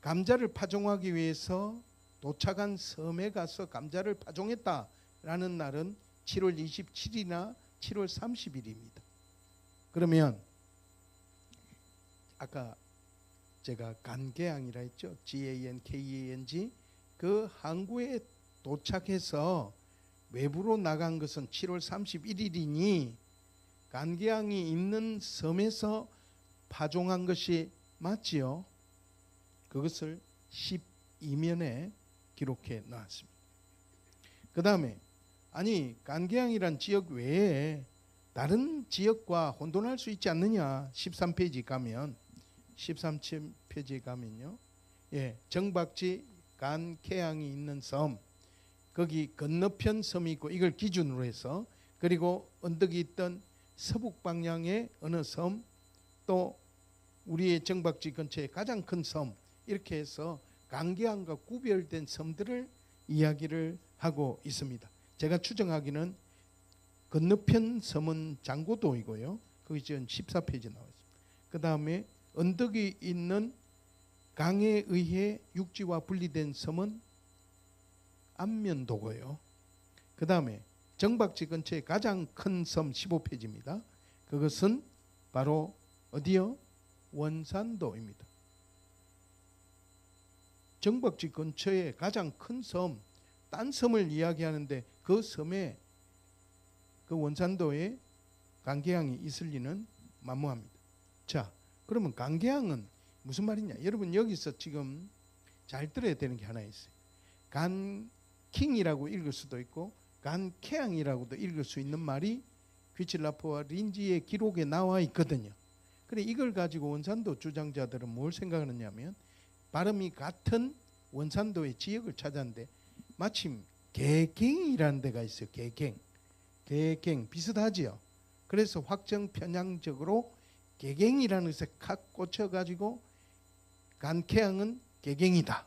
감자를 파종하기 위해서 도착한 섬에 가서 감자를 파종했다라는 날은 7월 27일이나 7월 30일입니다. 그러면 아까 제가 간계항이라 했죠. GANKEANG 그 항구에 도착해서 외부로 나간 것은 7월 31일이니 간계항이 있는 섬에서 파종한 것이 맞지요. 그것을 12면에 기록해 놨습니다. 그 다음에 아니 간계항이란 지역 외에 다른 지역과 혼돈할 수 있지 않느냐. 13페이지 가면 13페이지에 가면요. 예, 정박지 간계항이 있는 섬 거기 건너편 섬이 있고 이걸 기준으로 해서 그리고 언덕이 있던 서북 방향의 어느 섬 또 우리의 정박지 근처에 가장 큰 섬 이렇게 해서 간계항과 구별된 섬들을 이야기를 하고 있습니다. 제가 추정하기는 건너편 섬은 장고도이고요. 거기 지금 14페이지 나와 있습니다. 그 다음에 언덕이 있는 강에 의해 육지와 분리된 섬은 안면도고요. 그 다음에 정박지 근처에 가장 큰 섬 15페이지입니다. 그것은 바로 어디요? 원산도입니다. 정박지 근처에 가장 큰 섬, 딴 섬을 이야기하는데 그 섬에 그 원산도에 간계항이 있을 리는 만무합니다. 자, 그러면 간계항은 무슨 말이냐? 여러분 여기서 지금 잘 들어야 되는 게 하나 있어요. 간킹이라고 읽을 수도 있고 간케양이라고도 읽을 수 있는 말이 귀칠라프와 린지의 기록에 나와 있거든요. 그래 이걸 가지고 원산도 주장자들은 뭘 생각하느냐면 발음이 같은 원산도의 지역을 찾았는데 마침 개갱이라는 데가 있어요. 개갱 비슷하지요. 그래서 확정 편향적으로 개갱이라는 것에 칵 꽂혀가지고 간케양은 개갱이다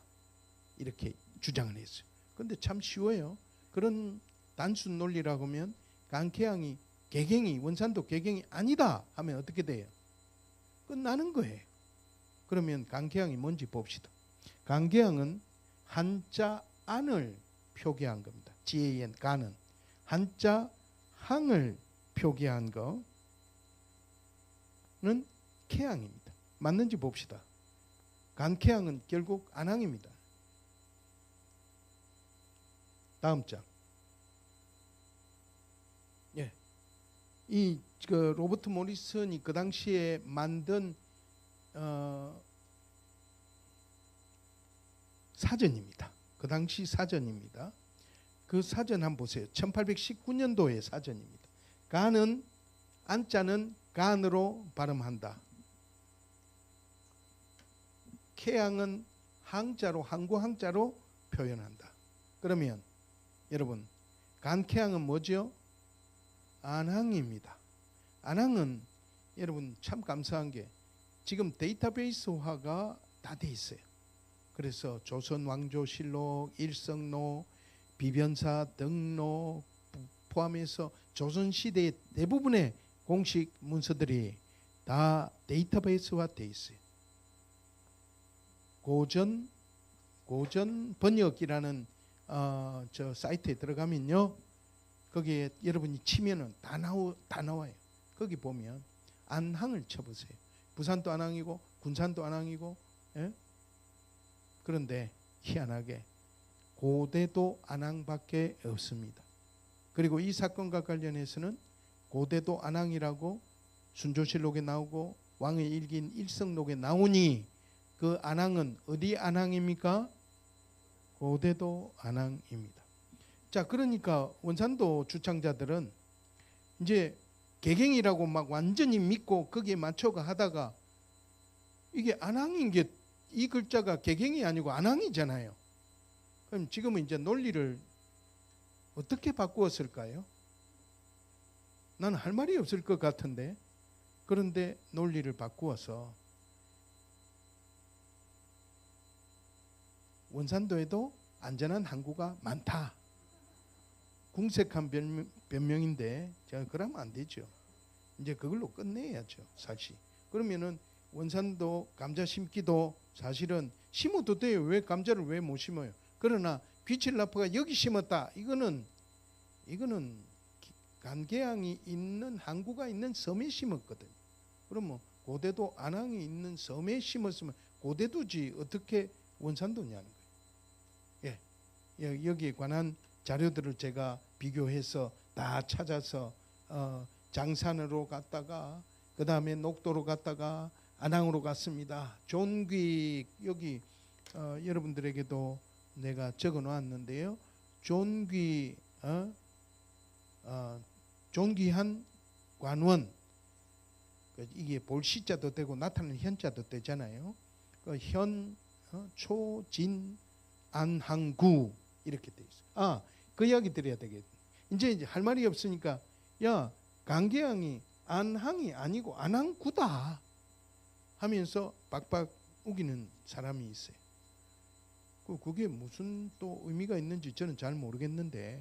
이렇게 주장을 했어요. 그런데 참 쉬워요. 그런 단순 논리라고 하면 간케양이 개갱이 원산도 개갱이 아니다 하면 어떻게 돼요? 끝나는 거예요. 그러면 간케양이 뭔지 봅시다. 간케양은 한자 안을 표기한 겁니다. GAN 간은 한자 항을 표기한 거는 케양입니다. 맞는지 봅시다. 간케양은 결국 안항입니다. 다음 장. 예. 이 로버트 모리슨이 그 당시에 만든 사전입니다. 그 당시 사전입니다. 그 사전 한번 보세요. 1819년도의 사전입니다. 간은 안자는 간으로 발음한다. 케양은 항자로 항구 항자로 표현한다. 그러면 여러분 간케양은 뭐죠? 안항입니다. 안항은 여러분 참 감사한 게 지금 데이터베이스화가 다 돼 있어요. 그래서 조선 왕조실록, 일성록, 비변사 등록 포함해서 조선시대의 대부분의 공식 문서들이 다 데이터베이스화 돼 있어요. 고전 번역이라는 저 사이트에 들어가면요, 거기에 여러분이 치면은 다 나와요. 거기 보면 안항을 쳐보세요. 부산도 안항이고 군산도 안항이고, 예? 그런데 희한하게 고대도 안항밖에 없습니다. 그리고 이 사건과 관련해서는 고대도 안항이라고 순조실록에 나오고 왕의 일기인 일성록에 나오니 그 안항은 어디 안항입니까? 고대도 안항입니다. 자, 그러니까 원산도 주창자들은 이제 개갱이라고 막 완전히 믿고 거기에 맞춰가 하다가 이게 안항인 게 이 글자가 개갱이 아니고 안항이잖아요. 그럼 지금은 이제 논리를 어떻게 바꾸었을까요? 나는 할 말이 없을 것 같은데, 그런데 논리를 바꾸어서 원산도에도 안전한 항구가 많다. 궁색한 변명인데 제가 그러면 안 되죠. 이제 그걸로 끝내야죠, 사실. 그러면은 원산도 감자 심기도 사실은 심어도 돼요. 왜 감자를 왜 못 심어요? 그러나 귀칠라프가 여기 심었다. 이거는 간계항이 있는 항구가 있는 섬에 심었거든요. 그러면 고대도 안항이 있는 섬에 심었으면 고대도지 어떻게 원산도냐는 거예요. 예, 여기에 관한 자료들을 제가 비교해서 다 찾아서 장산으로 갔다가 그 다음에 녹도로 갔다가 안항으로 갔습니다. 존귀 여기 여러분들에게도 내가 적어 놓았는데요. 존귀한 관원, 이게 볼 시자도 되고 나타나는 현자도 되잖아요. 초진 안항구 이렇게 돼 있어요. 그 이야기 드려야 되겠네. 이제 할 말이 없으니까 야, 간계항이 안항이 아니고 안항구다 하면서 박박 우기는 사람이 있어요. 그게 무슨 또 의미가 있는지 저는 잘 모르겠는데,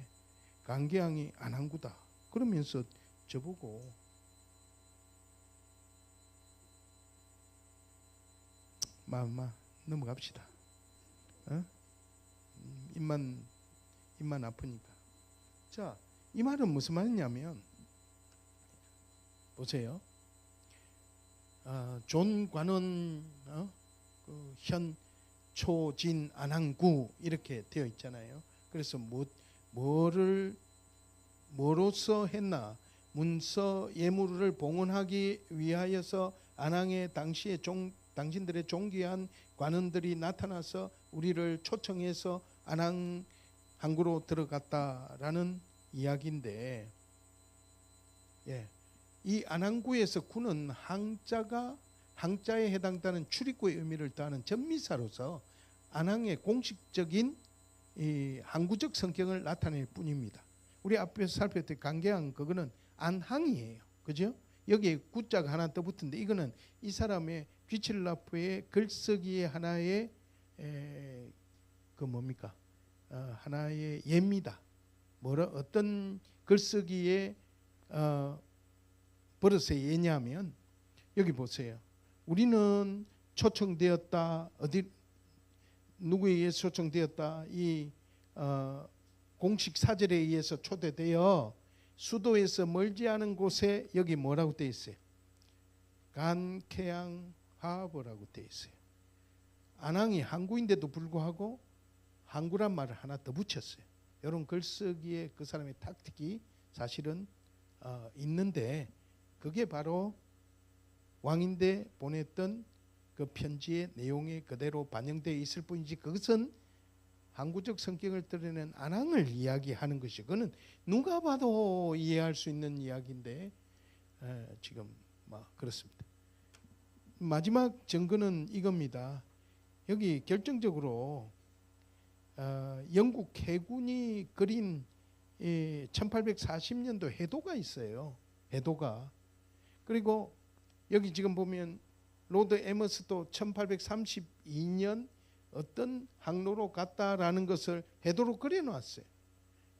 간계항이 안항구다 그러면서 저보고 넘어갑시다. 입만 아프니까. 자, 이 말은 무슨 말이냐면 보세요. 존관원 현 초진 안항구 이렇게 되어 있잖아요. 그래서 뭐로서 했나? 문서 예물을 봉헌하기 위하여서 안항에 당시에 당신들의 존귀한 관원들이 나타나서 우리를 초청해서 안항 항구로 들어갔다라는 이야기인데, 예, 이 안항구에서 구는 항자에 해당되는 출입구의 의미를 더하는 전미사로서 안항의 공식적인 이 항구적 성격을 나타낼 뿐입니다. 우리 앞에서 살펴봤던 강계항 그거는 안항이에요, 그죠? 여기에 구자가 하나 더 붙은데 이거는 이 사람의 귀칠라프의 글쓰기의 하나의 그 뭡니까? 하나의 예입니다. 어떤 글쓰기의 버릇의 예냐면 여기 보세요. 우리는 초청되었다. 어디 누구에 의해서 초청되었다. 이 공식 사절에 의해서 초대되어 수도에서 멀지 않은 곳에 여기 뭐라고 되어 있어요? 간케양 하버라고 되어 있어요. 안항이 항구인데도 불구하고 항구란 말을 하나 더 붙였어요. 이런 글쓰기에 그 사람의 탁틱이 사실은 있는데 그게 바로 왕인대 보냈던 그 편지의 내용에 그대로 반영되어 있을 뿐이지 그것은 항구적 성격을 드러내는 안항을 이야기하는 것이 그거는 누가 봐도 이해할 수 있는 이야기인데 지금 그렇습니다. 마지막 증거는 이겁니다. 여기 결정적으로 영국 해군이 그린 1840년도 해도가 있어요. 해도가. 그리고 여기 지금 보면 로드 에머스도 1832년 어떤 항로로 갔다라는 것을 해도로 그려놨어요.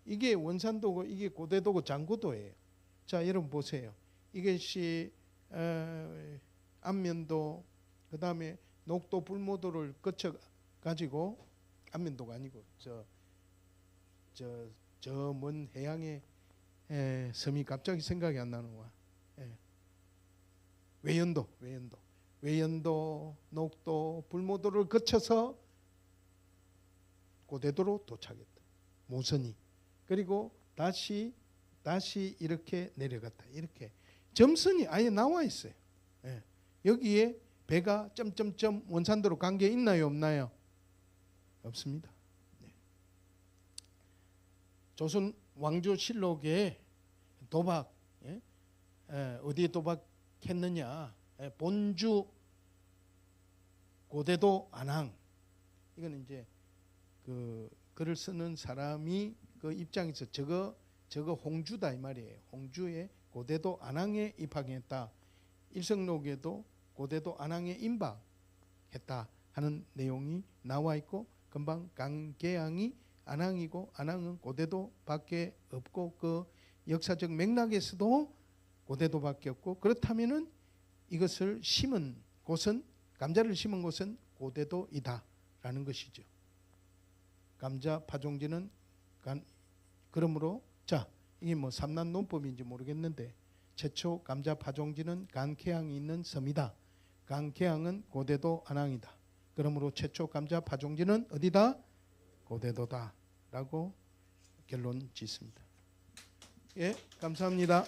이게 원산도고 이게 고대도고 장고도예요. 자, 여러분 보세요. 이것이 안면도 그 다음에 녹도 불모도를 거쳐 가지고 안면도가 아니고 저 먼 해양의 섬이 갑자기 생각이 안 나는 거야. 외연도, 녹도, 불모도를 거쳐서 고대도로 도착했다. 모선이. 그리고 다시 이렇게 내려갔다. 이렇게 점선이 아예 나와 있어요. 여기에 배가 점점점 원산도로 간 게 있나요, 없나요? 없습니다. 조선 왕조실록에 도박, 어디에 도박했느냐? 본주 고대도 안항. 이건 이제 그 글을 쓰는 사람이 그 입장에서 저거 홍주다 이 말이에요. 홍주의 고대도 안항에 입항했다. 일성록에도 고대도 안항에 임박했다 하는 내용이 나와 있고 금방 강계항이 안항이고 안항은 고대도밖에 없고 그 역사적 맥락에서도 고대도밖에 없고 그렇다면은 이것을 심은 곳은 감자를 심은 곳은 고대도이다라는 것이죠. 감자 파종지는 그러므로 자 이게 뭐 삼난 논법인지 모르겠는데 최초 감자 파종지는 간케항이 있는 섬이다. 간케항은 고대도 안항이다. 그러므로 최초 감자 파종지는 어디다? 고대도다라고 결론 짓습니다. 예, 감사합니다.